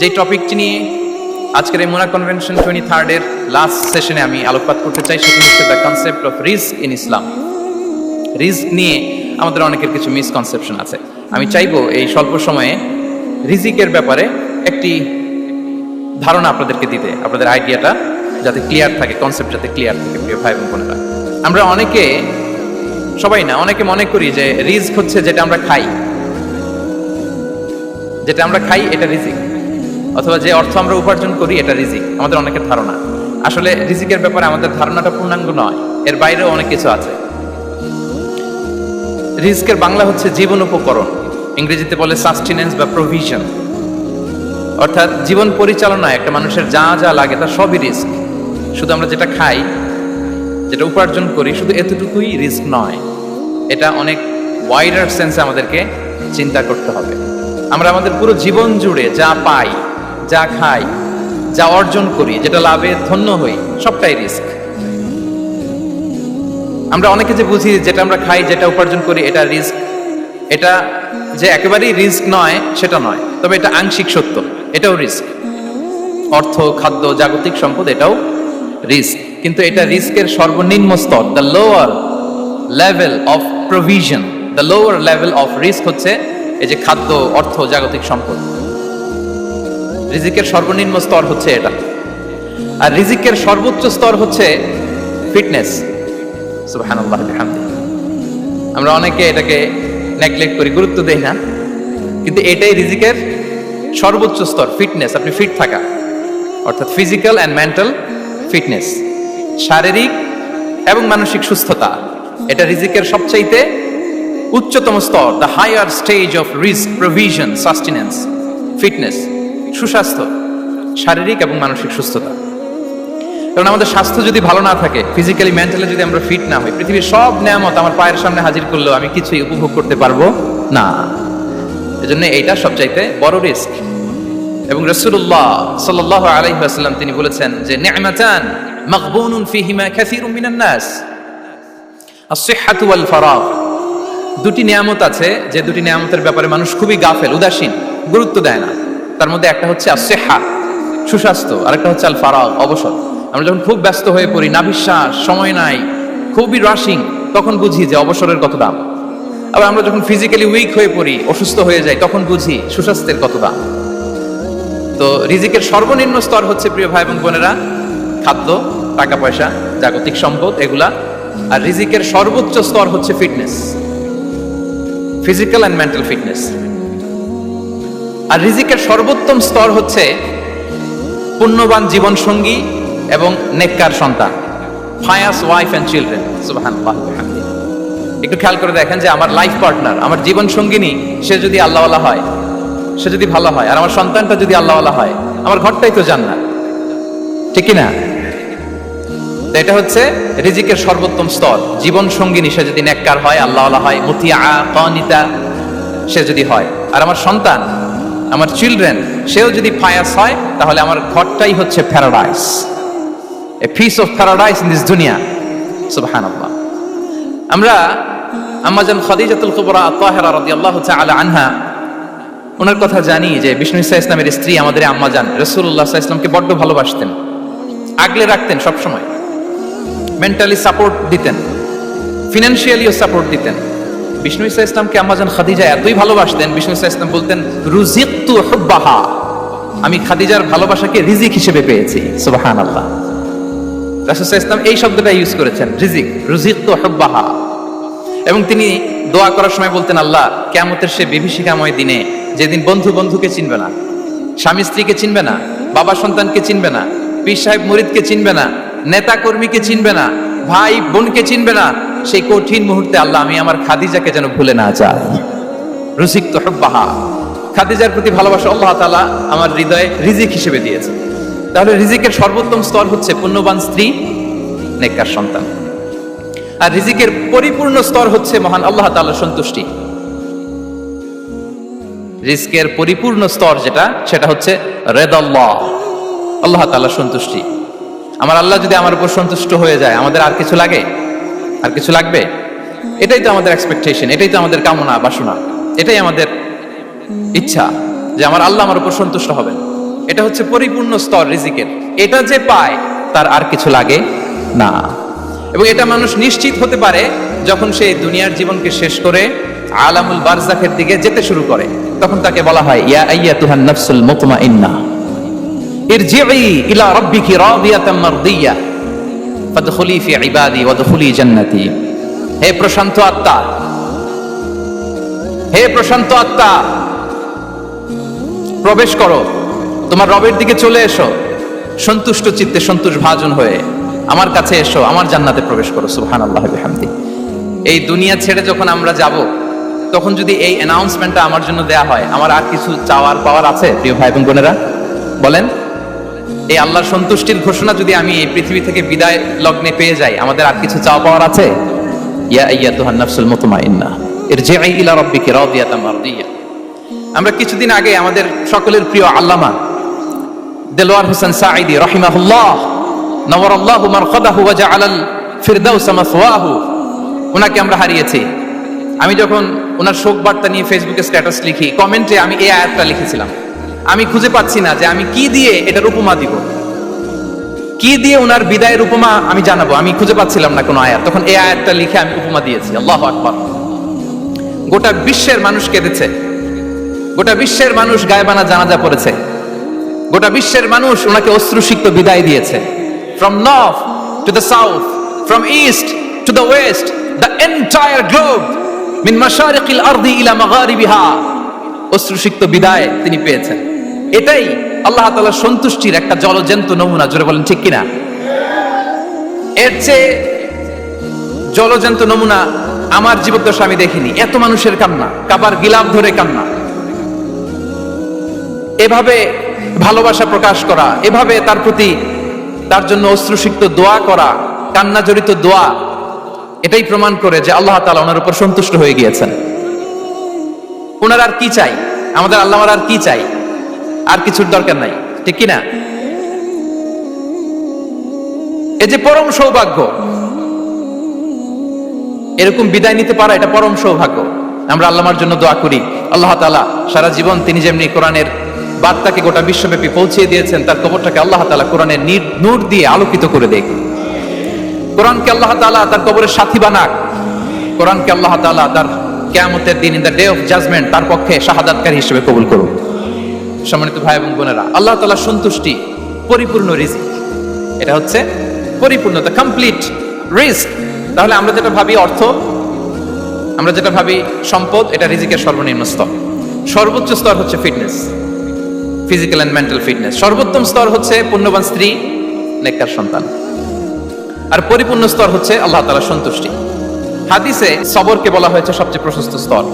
যে টপিকটি নিয়ে আজকের এই মুনা কনভেনশন 23rd এর লাস্ট সেশনে আমি আলোকপাত করতে চাই সেটি হচ্ছে the concept of risk in Islam. Risk নিয়ে আমাদের অনেকের কিছু মিসকনসেপশন আছে। আমি চাইবো এই স্বল্প সময়ে রিজিকের ব্যাপারে একটি ধারণা আপনাদেরকে দিতে, আপনাদের আইডিয়াটা যাতে ক্লিয়ার থাকে, কনসেপ্ট যাতে ক্লিয়ার থাকে। প্রিয় ভাই এবং বোনেরা, আমরা অনেকে, সবাই না, অনেকে মনে করি যে রিস্ক হচ্ছে যেটা আমরা খাই, এটা রিজিক, অথবা যে অর্থ আমরা উপার্জন করি এটা রিজিক। আমাদের অনেকের ধারণা। আসলে রিজিকের ব্যাপারে আমাদের ধারণাটা পূর্ণাঙ্গ নয়, এর বাইরেও অনেক কিছু আছে। রিস্কের বাংলা হচ্ছে জীবন উপকরণ, ইংরেজিতে বলে সাস্টেনেন্স বা প্রভিশন। অর্থাৎ জীবন পরিচালনায় একটা মানুষের যা যা লাগে তার সবই রিস্ক। শুধু আমরা যেটা খাই, যেটা উপার্জন করি, শুধু এতটুকুই রিস্ক নয়, এটা অনেক ওয়াইডার সেন্সে আমাদেরকে চিন্তা করতে হবে। আমরা আমাদের পুরো জীবন জুড়ে যা পাই, যা খাই, যা অর্জন করি, যেটা লাভে ধন্য হই, সবটাই রিস্ক। আমরা অনেকে যে বুঝি যেটা আমরা খাই, যেটা উপার্জন করি এটা রিস্ক, এটা যে একেবারেই রিস্ক নয় সেটা নয়, তবে এটা আংশিক সত্য, এটাও রিস্ক। অর্থ, খাদ্য, জাগতিক সম্পদ, এটাও রিস্ক, কিন্তু এটা রিস্কের সর্বনিম্ন স্তর। The lower level of provision, the lower level of risk হচ্ছে এই যে খাদ্য, অর্থ, জাগতিক সম্পদ। রিজিকের সর্বনিম্ন স্তর হচ্ছে এটা। আর রিজিকের সর্বোচ্চ স্তর হচ্ছে ফিটনেস। সুবহানাল্লাহ বিহামদিহি। আমরা অনেকে এটাকে নেগলেক্ট করি, গুরুত্ব দেই না, কিন্তু এটাই রিজিকের সর্বোচ্চ স্তর, ফিটনেস। আপনি ফিট থাকা, অর্থাৎ ফিজিক্যাল অ্যান্ড মেন্টাল ফিটনেস, শারীরিক এবং মানসিক সুস্থতা, এটা রিজিকের সবচাইতে উচ্চতম স্তর। The higher stage of risk, provision, sustenance, fitness, সুস্বাস্থ্য, শারীরিক এবং মানসিক সুস্থতা। কারণ আমাদের স্বাস্থ্য যদি ভালো না থাকে, ফিজিক্যালি মেন্টালি যদি আমরা ফিট না হই, পৃথিবীর সব নেয়ামত আমার পায়ের সামনে হাজির করলেও আমি কিছুই উপভোগ করতে পারবো না। এজন্য এইটা সবচাইতে বড় রিস্ক। এবং রাসূলুল্লাহ সাল্লাল্লাহু আলাইহি ওয়াসাল্লাম তিনি বলেছেন যে নি'মাতান মাগবুনুন ফীহিমা কাসীরুম মিনান নাস, আস-সিহহাতু ওয়াল ফারাগ। দুটি নিয়ামত আছে যে দুটি নিয়ামতের ব্যাপারে মানুষ খুবই গাফেল, উদাসীন, গুরুত্ব দেয় না। তার মধ্যে একটা হচ্ছে আস-সিহহা, সুস্বাস্থ্য, আর একটা হচ্ছে আল ফারাগ, অবসর। আমরা যখন খুব ব্যস্ত হয়ে পড়ি, নাভিশ্বাস, সময় নাই, খুবই রাশিং, তখন বুঝি যে অবসরের কত দাম। আবার আমরা যখন ফিজিক্যালি উইক হয়ে পড়ি, অসুস্থ হয়ে যাই, তখন বুঝি সুস্বাস্থ্যের কত দাম। তো রিজিকের সর্বনিম্ন স্তর হচ্ছে, প্রিয় ভাই এবং বোনেরা, খাদ্য, টাকা পয়সা, জাগতিক সম্পদ, এগুলা। আর রিজিকের সর্বোচ্চ স্তর হচ্ছে fitness, physical and mental fitness. আর রিজিকের সর্বোত্তম স্তর হচ্ছে পুণ্যবান জীবন সঙ্গী এবং নেককার সন্তান, ফায়াস ওয়াইফ এন্ড চিলড্রেন। সুবহানাল্লাহ বিহামদিহি। একটু খেয়াল করে দেখেন যে আমার লাইফ পার্টনার, আমার জীবন সঙ্গিনী, সে যদি আল্লাহওয়ালা হয়, সে যদি ভালো হয়, আর আমার সন্তানটা যদি আল্লাহওয়ালা হয়, আমার ঘরটাই তো জান্নাত, ঠিক কি না? এটা হচ্ছে রিজিকের সর্বোত্তম স্তর। জীবন সঙ্গিনী সে যদি নেককার হয়, আল্লাহওয়ালা হয়, মুতিয়া কানিতা সে যদি হয়, আর আমার সন্তান, আমার চিলড্রেন, সেও যদি ফায়াস হয়, তাহলে আমার ঘরটাই হচ্ছে paradise, a piece of paradise in this দুনিয়া। সুবহানাল্লাহ। আমরা আম্মাজান খাদিজাতুল কুবরা আত-তাহিরা রাদিয়াল্লাহু তাআলা আনহা, ওনার কথা জানি যে বিষ্ণু ঈসা ইসলামের স্ত্রী আমাদের আম্মাজান রাসূলুল্লাহ সাল্লাল্লাহু আলাইহি ওয়াসাল্লামকে বড্ড ভালোবাসতেন, আগলে রাখতেন সব সময়, মেন্টালি সাপোর্ট দিতেন, ফিনান্সিয়ালিও সাপোর্ট দিতেন। বিষ্ণু ঈসা ইসলামকে আম্মাজান খাদিজা এতই ভালোবাসতেন, বিষ্ণু ঈসা ইসলাম বলতেন রুজিকতু হুব্বাহা, আমি খাদিজার ভালোবাসাকে রিজিক হিসেবে পেয়েছি। সুবহানাল্লাহ। রাসূল সাল্লাল্লাহু আলাইহি ওয়াসাল্লাম এই শব্দটা ইউজ করেছেন, রিজিক, রুজিকতু হুব্বাহা। এবং তিনি দোয়া করার সময় বলতেন, আল্লাহ, কিয়ামতের সে বিভীষিকাময় দিনে, যেদিন বন্ধু বন্ধুকে চিনবে না, স্বামী স্ত্রীকে চিনবে না, বাবা সন্তানকে চিনবে না, পীর সাহেব মুরিদকে চিনবে না, নেতা কর্মীকে চিনবে না, ভাই বোনকে চিনবে না, সেই কঠিন মুহূর্তে আল্লাহ, আমি আমার খাদিজাকে যেন ভুলে না যাই। রুজিকতু হুব্বাহা, খাদিজার প্রতি ভালোবাসা আল্লাহ তাআলা আমার হৃদয়ে রিজিক হিসেবে দিয়েছে। তাহলে রিজিকের সর্বোত্তম স্তর হচ্ছে পুণ্যবান স্ত্রী, নেককার সন্তান। আর রিজিকের পরিপূর্ণ স্তর হচ্ছে মহান আল্লাহ তাআলার সন্তুষ্টি। রিজিকের পরিপূর্ণ স্তর যেটা, সেটা হচ্ছে রিদাল্লাহ, আল্লাহ তাআলার সন্তুষ্টি। আমার আল্লাহ যদি আমার উপর সন্তুষ্ট হয়ে যায়, আমাদের আর কিছু লাগে? আর কিছু লাগবে? এটাই তো আমাদের এক্সপেকটেশন, এটাই তো আমাদের কামনা বাসনা, এটাই আমাদের ইচ্ছা যে আমার আল্লাহ আমার উপর সন্তুষ্ট হবেন। এটা হচ্ছে পরিপূর্ণ স্তর রিজিকের। এটা যে পায় তার আর কিছু লাগে না। এবং এটা মানুষ নিশ্চিত হতে পারে যখন সে দুনিয়ার জীবনকে শেষ করে আলামুল বারজাখের দিকে যেতে শুরু করে। তখন তাকে বলা হয় ইয়া আইয়াতুহান নাফসুল মুতমাইন্নাহ ইরজিই ইলা রাব্বিকি রাদিয়াতাম মারদিয়া ফাদখুলি ফি ইবাদি ওয়াদখুলি জান্নাতি। হে প্রশান্ত আত্মা, হে প্রশান্ত আত্মা, প্রবেশ করো, তোমার রবের দিকে চলে এসো, সন্তুষ্ট চিত্তে সন্তোষ ভাজন হয়ে আমার কাছে এসো, আমার জান্নাতে প্রবেশ করো। সুবহানাল্লাহি ওয়া বিহামদি। এই দুনিয়া ছেড়ে যখন আমরা যাব, তখন যদি এই অ্যানাউন্সমেন্টটা আমার জন্য দেয়া হয়, আমার আর কিছু চাওয়ার পাওয়ার আছে? প্রিয় ভাই এবং বোনেরা বলেন, এই আল্লাহর সন্তুষ্টির ঘোষণা যদি আমি এই পৃথিবী থেকে বিদায় লগ্নে পেয়ে যাই, আমাদের আর কিছু চাওয়া পাওয়ার আছে? ইয়া আইয়াতুহান নাফসুল মুতমাইন্নাহ ইরজিই ইলা রাব্বিকি রাদিয়াতাম মারদিয়া। আমরা কিছুদিন আগে আমাদের সকলের প্রিয় আল্লামা দেলোয়ার হোসেন সাঈদী রাহিমাহুল্লাহ নওয়ারাল্লাহু মারকাদাহু ওয়া জাআলাল ফিরদাউস মাসওয়াহু, ওনাকে আমরা হারিয়েছি। আমি যখন ওনার শোক বার্তা নিয়ে ফেসবুকে স্ট্যাটাস লিখি, কমেন্টে আমি এই আয়াতটা লিখেছিলাম। আমি খুঁজে পাচ্ছি না যে আমি কি দিয়ে এটার উপমা দিব, কি দিয়ে ওনার বিদায়ের উপমা আমি জানাবো। আমি খুঁজে পাচ্ছিলাম না কোনো আয়াত। তখন এই আয়াতটা লিখে আমি উপমা দিয়েছি। আল্লাহু আকবার। গোটা বিশ্বের মানুষ কেঁদেছে, গোটা বিশ্বের মানুষ গায়বানা জানাজা পড়েছে, গোটা বিশ্বের মানুষ ওনাকে অশ্রুসিক্ত বিদায় দিয়েছে। From north to the south, from east to the west, the entire globe, min mashariqil ardi ila magharibiha, অশ্রুসিক্ত বিদায় তিনি পেয়েছেন। এটাই আল্লাহ তাআলার সন্তুষ্টির একটা জলজ্যান্ত নমুনা। জোরে বলেন ঠিক কিনা? এর চেয়ে জলজ্যান্ত নমুনা আমার জীবদ্দশা আমি দেখিনি। এত মানুষের কান্না, কাবার গিলাফ ধরে কান্না, এভাবে ভালোবাসা প্রকাশ করা, এভাবে তার প্রতি তার জন্য অশ্রুসিক্ত দোয়া করা, কান্না জড়িত দোয়া, এটাই প্রমাণ করে যে আল্লাহ তাআলা ওনার উপর সন্তুষ্ট হয়ে গিয়েছেন। ওনার আর কি চাই? আমাদের আল্লাহর আর কি চাই? আর কিছুর দরকার নাই, ঠিক কিনা? এই যে পরম সৌভাগ্য, এরকম বিদায় নিতে পারা, এটা পরম সৌভাগ্য। আমরা আল্লাহর জন্য দোয়া করি, আল্লাহ তাআলা সারা জীবন তিনি যেমনি কোরআনের বার্তাকে গোটা বিশ্বব্যাপী পৌঁছে দিয়েছেন, তার কবরটাকে আল্লাহ তাআলা কোরআনের নূর দিয়ে আলোকিত করে দেয়। কোরআনকে আল্লাহ তাআলা তার কবরের সাথী বানাক। কোরআনকে আল্লাহ তাআলা তার কিয়ামতের দিন, in the day of judgment, তার পক্ষে শাহাদাতকারী হিসেবে কবুল করুন। সম্মানিত ভাই এবং বোনেরা, আল্লাহ তাআলার সন্তুষ্টি পরিপূর্ণ রিজিক। এটা হচ্ছে পরিপূর্ণতা, কমপ্লিট রিস্ক। তাহলে আমরা যেটা ভাবি অর্থ, আমরা যেটা ভাবি সম্পদ, এটা রিজিকের সর্বনিম্ন স্তর। সর্বোচ্চ স্তর হচ্ছে fitness, physical and mental fitness. সর্বোত্তম স্তর হচ্ছে পুণ্যবান স্ত্রী, নেককার সন্তান। আর পরিপূর্ণ স্তর হচ্ছে আল্লাহ তাআলার সন্তুষ্টি। হাদিসে সবরকে বলা হয়েছে সবচেয়ে প্রশস্ত স্তর।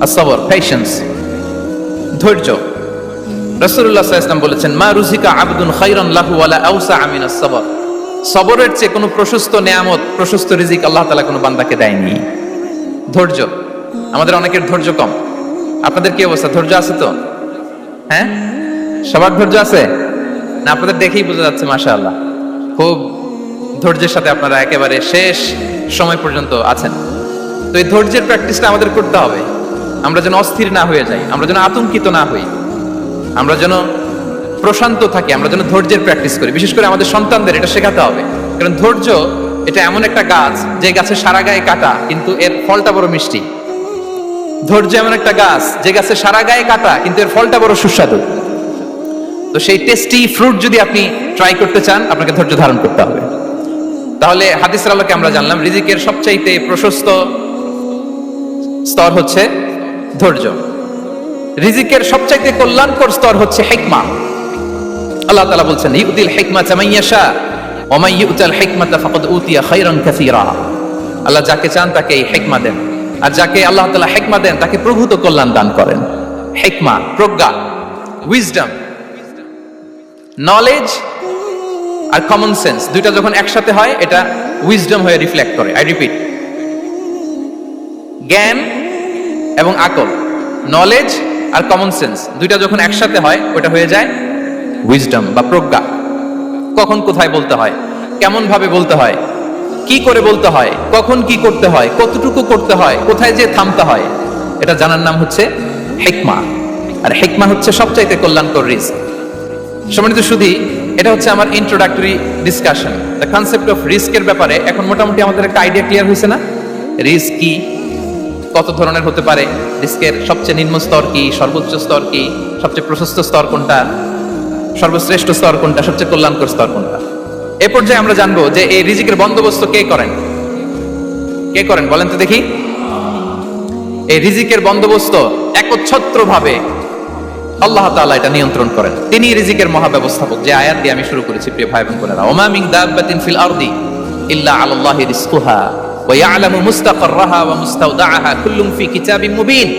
as-sabr, পেশেন্স, ধৈর্য। রাসূলুল্লাহ সাল্লাল্লাহু আলাইহি ওয়াসাল্লাম বলেছেন, মা রুজিকা আবদুন খায়রান লাহু ওয়ালা আওসা মিন as-sabr। সবরের চেয়ে কোনো প্রশস্ত নেয়ামত, প্রশস্ত রিজিক আল্লাহ তাআলা কোনো বান্দাকে দেয়নি। ধৈর্য। আমাদের অনেকের ধৈর্য কম। আপনাদের কি অবস্থা? ধৈর্য আছে তো? হ্যাঁ, সবার ধৈর্য আছে না? আপনাদের দেখেই বোঝা যাচ্ছে মাশাআল্লাহ, খুব ধৈর্যের সাথে আপনারা একেবারে শেষ সময় পর্যন্ত আছেন। তো এই ধৈর্যের প্র্যাকটিসটা আমাদের করতে হবে। আমরা যেন অস্থির না হয়ে যাই, আমরা যেন আতঙ্কিত না হই, আমরা যেন প্রশান্ত থাকি, আমরা যেন ধৈর্যের প্র্যাকটিস করি। বিশেষ করে আমাদের সন্তানদের এটা শেখাতে হবে। কারণ ধৈর্য এটা এমন একটা গাছ, যে গাছে সারা গায়ে কাটা কিন্তু এর ফলটা বড় মিষ্টি। ধৈর্য এমন একটা গাছ, যে গাছে সারা গায়ে কাটা কিন্তু এর ফলটা বড় সুস্বাদু। তো সেই টেস্টি ফ্রুট যদি আপনি ট্রাই করতে চান, আপনাকে ধৈর্য ধারণ করতে হবে। তাহলে হাদিসের আলোকে আমরা জানলাম রিজিকের সবচাইতে প্রশস্ত স্তর হচ্ছে ধৈর্য। রিজিকের সবচাইতে কল্যাণকর স্তর হচ্ছে হিকমা। আল্লাহ তাআলা বলছেন, ইউতিল হিকমাতা মান ইয়াশা ওয়া মান ইউতাল হিকমাতা ফাকাদ উতিয়া খায়রান কাসীরা। আল্লাহ যাকে চান তাকে এই হিকমা দেন, আর যাকে আল্লাহ তাআলা হিকমা দেন তাকে প্রভূত কল্যাণ দান করেন। হিকমা, প্রজ্ঞা, উইজডম, নলেজ আর কমন সেন্স, দুইটা যখন একসাথে হয় এটা উইজডম হয়ে রিফ্লেক্ট করে। আই রিপিট, জ্ঞান এবং আকল, নলেজ আর কমন সেন্স দুইটা যখন একসাথে হয় ওটা হয়ে যায় উইজডম বা প্রজ্ঞা। কখন কোথায় বলতে হয়, কেমন ভাবে বলতে হয়, কি করে বলতে হয়, কখন কি করতে হয়, কতটুকু করতে হয়, কোথায় যে থামতে হয়, এটা জানার নাম হচ্ছে হিকমা। আর হিকমা হচ্ছে সবচাইতে কল্যাণকর রিস্ক। সম্মানিত সুধী, এটা হচ্ছে আমার introductory discussion. The concept of রিস্কের ব্যাপারে এখন মোটামুটি আমাদের একটা আইডিয়া ক্লিয়ার হয়েছে না? রিস্ক কি, কত ধরনের হতে পারে, রিস্কের সবচেয়ে নিম্ন স্তর কি, সর্বোচ্চ স্তর কি, সবচেয়ে প্রশস্ত স্তর কোনটা, সর্বশ্রেষ্ঠ স্তর কোনটা, সবচেয়ে কল্যাণকর স্তর কোনটা। এ পর্যায়ে আমরা জানবো যে এই রিজিকের বন্দোবস্ত কে করেন। কে করেন বলেন তো দেখি? এই রিজিকের বন্দোবস্ত একচ্ছত্রভাবে আল্লাহ তাআলা এটা নিয়ন্ত্রণ করেন। তিনি রিজিকের মহাব্যবস্থাপক। যে আয়াত দিয়ে আমি শুরু করেছি প্রিয় ভাই বোন বোনেরা, ওমা মিন দাব্বাতিন ফিল আরদি ইল্লা আলাল্লাহি রিজকুহা ওয়া ইয়ালামু মুস্তাকাররাহা ওয়া মুস্তাওদাআহা কুল্লুম ফি কিতাবিম মুবিন।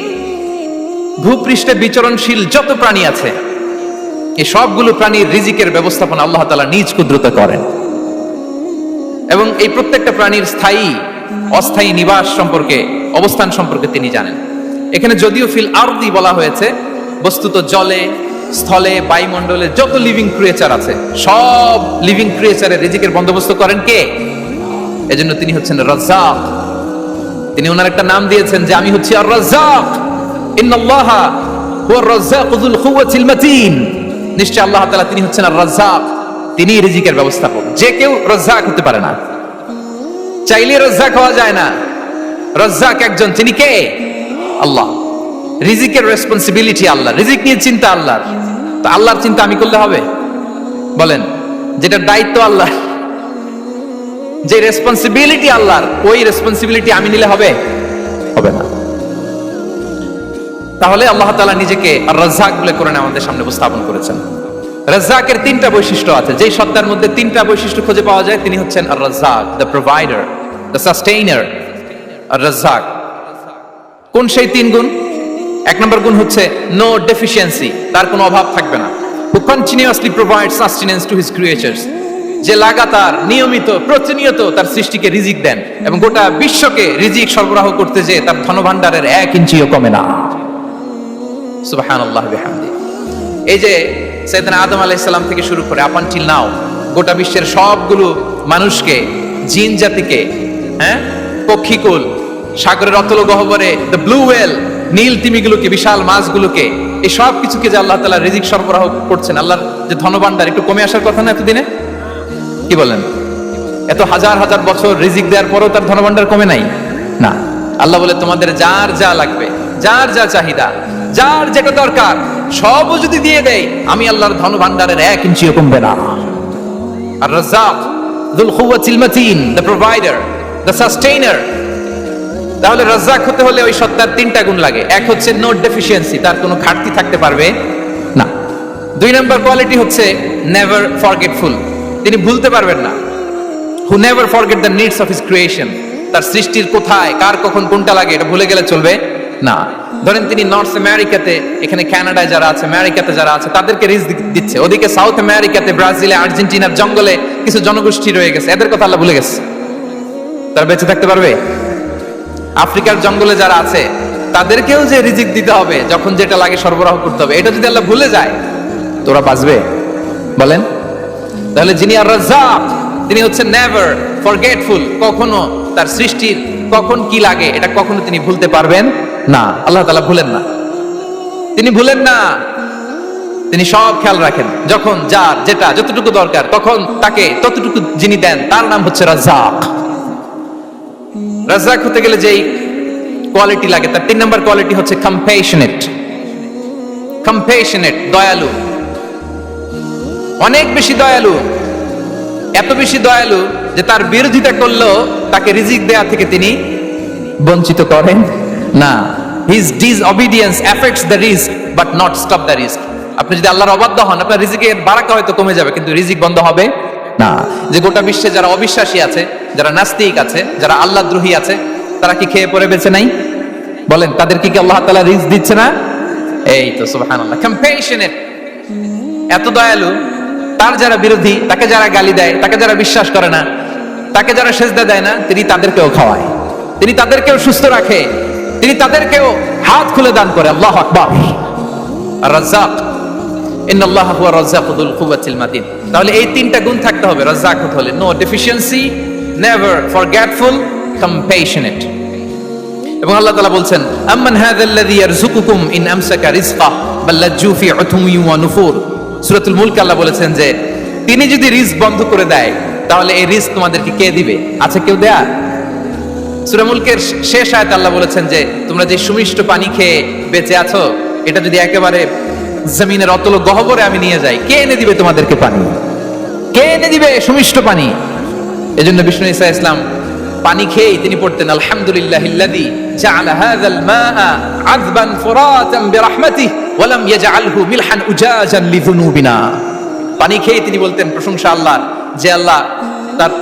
ভূপৃষ্ঠে বিচরণশীল যত প্রাণী আছে, এই সবগুলো প্রাণীর রিজিকের ব্যবস্থাপনা আল্লাহ তাআলা নিজ কুদরতে করেন, এবং এই প্রত্যেকটা প্রাণীর স্থায়ী অস্থায়ী নিবাস সম্পর্কে, অবস্থান সম্পর্কে তিনি জানেন। এখানে যদিও ফিল আরদি বলা হয়েছে, বস্তুত জলে, স্থলে, বায়ুমণ্ডলে যত লিভিং ক্রিয়েচার আছে, সব লিভিং ক্রিয়েচারের রিজিকের বন্দোবস্ত করেন কে? এজন্য তিনি হচ্ছেন রাজ্জাক। তিনি ওনার একটা নাম দিয়েছেন যে আমি হচ্ছি আর রাজ্জাক, ইন্নাল্লাহা হুয়ার রাজ্জাকু যুল কুওয়াতিল মাতিন। নিশ্চয় আল্লাহ তাআলা তিনি হচ্ছেন আর রাজ্জাক, তিনি রিজিকের ব্যবস্থাপক। যে কেউ রাজ্জাক হতে পারে না, চাইলে রাজ্জাক হওয়া যায় না। রাজ্জাক একজন, তিনি কে? আল্লাহ। রিজিকের রেসপন্সিবিলিটি আল্লাহ, রিজিক নিয়ে চিন্তা আল্লাহর। তো আল্লাহর চিন্তা আমি করলে হবে? বলেন, যেটা দায়িত্ব আল্লাহ, যে রেসপন্সিবিলিটি আল্লাহর, ওই রেসপন্সিবিলিটি আমি নিলে হবে? হবে না। তাহলে আল্লাহ তাআলা নিজেকে আর রাজ্জাক বলে কোরআনে আমাদের সামনে উপস্থাপন করেছেন। রাজ্জাকের তিনটা বৈশিষ্ট্য আছে। যেই সত্তার মধ্যে তিনটা বৈশিষ্ট্য খুঁজে পাওয়া যায়, তিনি হচ্ছেন আর রাজ্জাক, দ্য প্রোভাইডার, দ্য সাস্টেইনার। আর রাজ্জাক কোন সেই তিন গুণ? এক নম্বর গুণ হচ্ছে নো ডেফিসিয়েন্সি, তার কোনো অভাব থাকবে না। হু continuously provide sustenance to his creatures, যে লাগাতার, নিয়মিত, প্রতিনিয়ত তার সৃষ্টিকে রিজিক দেন, এবং গোটা বিশ্বকে রিজিক সরবরাহ করতে যে তার ধনভাণ্ডারের 1 ইঞ্চিও কমে না। সুবহানাল্লাহ বিহামদি। এই যে সাইয়েদনা আদম আলাইহিস সালাম থেকে শুরু করে আপ আনটিল নাও গোটা বিশ্বের সবগুলো মানুষকে, জিন জাতিকে, পক্ষীকুল, সাগরের অতল গহ্বরে দ্য ব্লু ওয়েল, নীল তিমিগুলোকে, বিশাল মাছগুলোকে, এই সব কিছুকে যে আল্লাহ তাআলা রিজিক সরবরাহ করছেন, আল্লাহর যে ধনভাণ্ডার একটু কমে আসার কথা না এতদিনে? কি বলেন? এত হাজার হাজার বছর রিজিক দেওয়ার পরেও তার ধনভাণ্ডার কমে নাই না। আল্লাহ বলে তোমাদের যার যা লাগবে, যার যা চাহিদা, যার যেটা দরকার, সবও যদি দিয়ে দেয়, আমি আল্লাহর ধনভাণ্ডারের 1 ইঞ্চিও কমবে না। আর Razzak যুল কুওয়াতিল মাতিন, the provider, the sustainer. তাহলে রাজ্জাক হতে হলে ওই সত্তার তিনটা গুণ লাগে। এক হচ্ছে নো ডেফিসিয়েন্সি, তার কোনো ঘাটতি থাকতে পারবে না। 2 নম্বর কোয়ালিটি হচ্ছে নেভার ফরগেটফুল, তিনি ভুলতে পারবেন না। Who never forget the needs of his creation, তার সৃষ্টির কোথায়, কার, কখন, কোনটা লাগে এটা ভুলে গেলে চলবে না। ধরেন তিনি নর্থ আমেরিকাতে, এখানে কানাডায় যারা আছে, আমেরিকাতে যারা আছে, তাদেরকে রিজিক দিচ্ছে। ওদিকে সাউথ আমেরিকাতে, ব্রাজিলে, আর্জেন্টিনার জঙ্গলে কিছু জনগোষ্ঠী রয়ে গেছে, এদের কথা আল্লাহ ভুলে গেছে। তারা বেঁচে থাকতে পারবে? আফ্রিকার জঙ্গলে যারা আছে, তাদেরকেও যে রিজিক দিতে হবে, যখন যেটা লাগে সরবরাহ করতে হবে, এটা যদি আল্লাহ ভুলে যায়, তোরা বাঁচবে? বলেন। তাহলে যিনি আর রাজ্জাক, তিনি হচ্ছেন নেভার ফরগেটফুল, কখনো তার সৃষ্টির কখন কি লাগে এটা কখনো তিনি ভুলতে পারবেন না। আল্লাহ তাআলা ভুলেন না, তিনি ভুলেন না, তিনি সব খেয়াল রাখেন। যখন যার যেটা যতটুকু দরকার, তখন তাকে ততটুকু যিনি দেন, তার নাম হচ্ছে রাজ্জাক। রাজ্জাক হতে গেলে যেই কোয়ালিটি লাগে, তার 3 নম্বর কোয়ালিটি হচ্ছে কম্প্যাশনেট। কম্প্যাশনেট, দয়ালু, অনেক বেশি দয়ালু। এত বেশি দয়ালু যে তার বিরোধিতা করলেও তাকে রিজিক দেয়া থেকে তিনি বঞ্চিত করেন না। His disobedience effects the risk but not stop the risk. আপনি যদি আল্লাহর অবাধ্য হন, আপনার রিজিকের বারাকা হয়তো কমে যাবে, কিন্তু রিজিক বন্ধ হবে না। যে গোটা বিশ্বে যারা অবিশ্বাসী আছে, যারা নাস্তিক আছে, যারা আল্লাহদ্রোহী আছে, তারা কি খেয়ে পরে বেঁচে নাই? বলেন, তাদেরকে কি আল্লাহ তাআলা রিজিক দিচ্ছে না? এই তো সুবহানাল্লাহ। কম্প্যাশনেট, এত দয়ালু, তার যারা বিরোধী, তাকে যারা গালি দেয়, তাকে যারা বিশ্বাস করে না, তাকে যারা সেজদা দেয় না, তিনি তাদেরকেও খাওয়ায়, তিনি তাদেরকেও সুস্থ রাখে, তিনি তাদেরকেও হাত খুলে দান করে। আল্লাহু আকবার। আর রাজ্জাক, ইন্নাল্লাহা হুয়া রাজ্জাকু যুল কুওয়াতিল মাতিন। তাহলে এই তিনটা গুণ থাকতে হবে রাজ্জাক হতে হলে: no deficiency, never forgetful, compassionate. এবং আল্লাহ তাআলা বলছেন, আম্মান হাযাল্লাযী ইয়ারযুকুকুম ইন আমসাকা রিজকাহ বাল লাজ্জু ফি উতুমি ওয়া নুফুর। সূরাতুল মুলক আল্লাহ বলেছেন যে তিনি যদি রিজক বন্ধ করে দেয় তাহলে এই রিজক তোমাদেরকে কে দিবে? আছে কেউ দেয়া? সূরা মুলকের শেষ আয়াতে আল্লাহ বলেছেন যে তোমরা যে সুমিষ্ট পানি খেয়ে বেঁচে আছো, এটা যদি একেবারে জমিনের অতল গহ্বরে আমি নিয়ে যাই, কে এনে দিবে তোমাদেরকে পানি? কে এনে দিবে সুমিষ্ট পানি? এজন্য বিষ্ণু ঈসা ইসলাম পানি খেয়েই তিনি পড়তেন আলহামদুলিল্লাহিল্লাযী জাআলা হাযাল মাআ আযবান ফুরাতান বিরাহমাতিহি ওয়া লাম ইয়াজআলহু মিলহান উজাজান লিযুনুবিনা। পানি খেয়ে তিনি বলতেন প্রশংসা আল্লাহর, যে আল্লাহ তার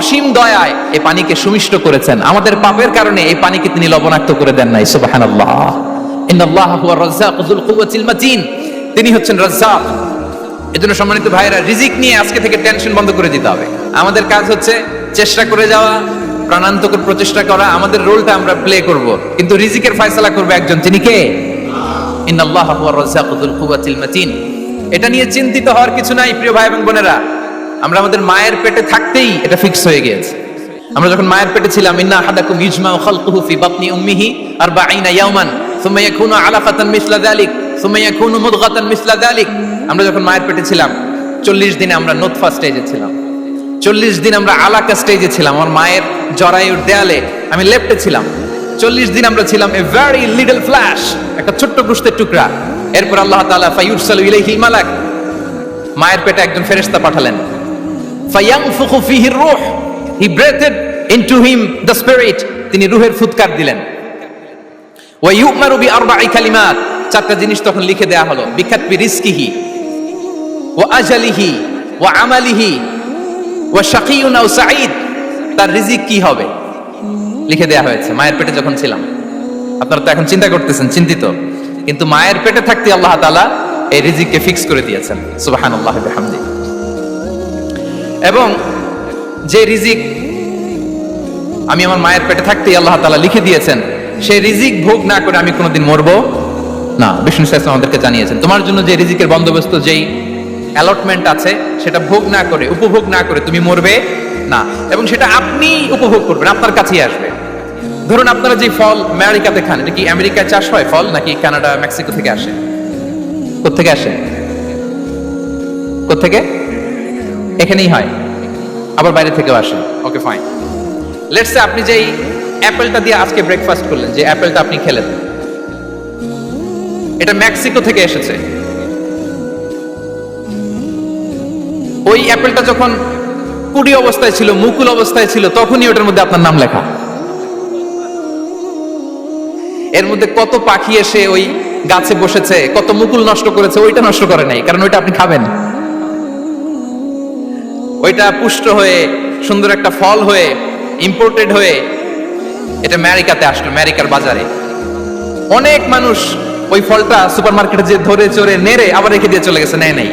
অসীম দয়ায় এই পানিকে সুমিষ্ট করেছেন, আমাদের পাপের কারণে এই পানিকে তিনি লবণাক্ত করে দেন নাই। সুবহানাল্লাহ। ইন্নাল্লাহা হুয়ার রাজ্জাকু যুল কুওয়াতিল মাতিন। তিনি হচ্ছেন রাজ্জাক। এজন্য সম্মানিত ভাইরা, রিজিক নিয়ে আজকে থেকে টেনশন বন্ধ করে দিতে হবে। আমাদের কাজ হচ্ছে চেষ্টা করে যাওয়া, প্রাণান্তকর প্রচেষ্টা করা, আমাদের রোলটা আমরা প্লে করব, কিন্তু রিজিকের ফয়সালা করবে একজন, তিনি কে? ইন্নাল্লাহা হুয়ার রাজ্জাকু যুল কুওয়াতিল মাতিন। এটা নিয়ে চিন্তিত হওয়ার কিছু নাই প্রিয় ভাই এবং বোনেরা। আমরা আমাদের মায়ের পেটে থাকতেই এটা ফিক্স হয়ে গিয়েছে। আমরা যখন মায়ের পেটে ছিলাম, ইন্না আহাদাকুম ইজমাউ খালকুহু ফি বাতনি উম্মিহি 40 ইয়াওমান সুম্মা ইয়াকুনু আলাকাতান মিসলা যালিক সুম্মা ইয়াকুনু মুদগাতান মিসলা যালিক। আমরা যখন মায়ের পেটে ছিলাম 40 দিনে আমরা নুতফা স্টেজে ছিলাম, 40 দিন আমরা আলাকা স্টেজে ছিলাম। আমার মায়ের জরায়ুর দেয়ালে আমি লেপ্টে ছিলাম। 40 দিন আমরা ছিলাম এ ভেরি লিটল ফ্ল্যাশ, একটা ছোট্ট গোশতের টুকরা। এরপর আল্লাহ তাআলা ফায়ুরসালু ইলাইহিল মালাক, মায়ের পেটে একজন ফেরেশতা পাঠালেন। ফায়ানফুখু ফিহির রূহ, he breathed into him the spirit, তিনি রূহের ফুৎকার দিলেন। ওয়া ইউমারু বিআরবা'i কালিমাত, চারটা জিনিস তখন লিখে দেয়া হলো। বিকাতবি রিজকিহি ওয়া আজালিহি ওয়া আমালিহি ওয়া শাকিয়ুন আও সাঈদ, তার রিজিক কি হবে লিখে দেয়া হয়েছে মায়ের পেটে যখন ছিলাম। আপনারা তো এখন চিন্তা করতেছেন, চিন্তিত, কিন্তু মায়ের পেটে থাকতে আল্লাহ তাআলা এই রিজিককে ফিক্স করে দিয়েছেন। সুবহানাল্লাহ ওয়া বিহামদিহি। এবং যে রিজিক আমি আমার মায়ের পেটে থাকতেই আল্লাহ তাআলা লিখে দিয়েছেন, সেই রিজিক ভোগ না করে আমি কোনোদিন মরবো না। বিষ্ণু ইসলাম আমাদেরকে জানিয়েছেন, তোমার জন্য যে রিজিকের বন্দোবস্ত, যেই অ্যালটমেন্ট আছে, সেটা ভোগ না করে, উপভোগ না করে তুমি মরবে না। এবং সেটা আপনি উপভোগ করবেন, আপনার কাছেই আসবে। ধরুন আপনারা যে ফল আমেরিকাতে খান, এটা কি আমেরিকায় চাষ হয় ফল, নাকি কানাডা মেক্সিকো থেকে আসে? কোত্থেকে আসে? কোত্থেকে? এখানেই হয়, আবার বাইরে থেকেও আসে। Okay fine. লেটস সে আপনি যেই অ্যাপেলটা দিয়ে আজকে ব্রেকফাস্ট করলেন, যে অ্যাপেলটা আপনি খেলেন, এটা মেক্সিকো থেকে এসেছে। ওই অ্যাপেলটা যখন কুড়ি অবস্থায় ছিল, মুকুল অবস্থায় ছিল, তখনই ওটার মধ্যে আপনার নাম লেখা। এর মধ্যে কত পাখি এসে ওই গাছে বসেছে, কত মুকুল নষ্ট করেছে, ওইটা নষ্ট করে নাই, কারণ ওইটা আপনি খাবেন। ওইটা পুষ্ট হয়ে সুন্দর একটা ফল হয়ে ইম্পোর্টেড হয়ে এটা আমেরিকাতে আসলো, আমেরিকার বাজারে। অনেক মানুষ ওই ফলটা সুপারমার্কেটে যে ধরে চড়ে নেড়ে আবার রেখে দিয়ে চলে গেছে, নেয় নাই।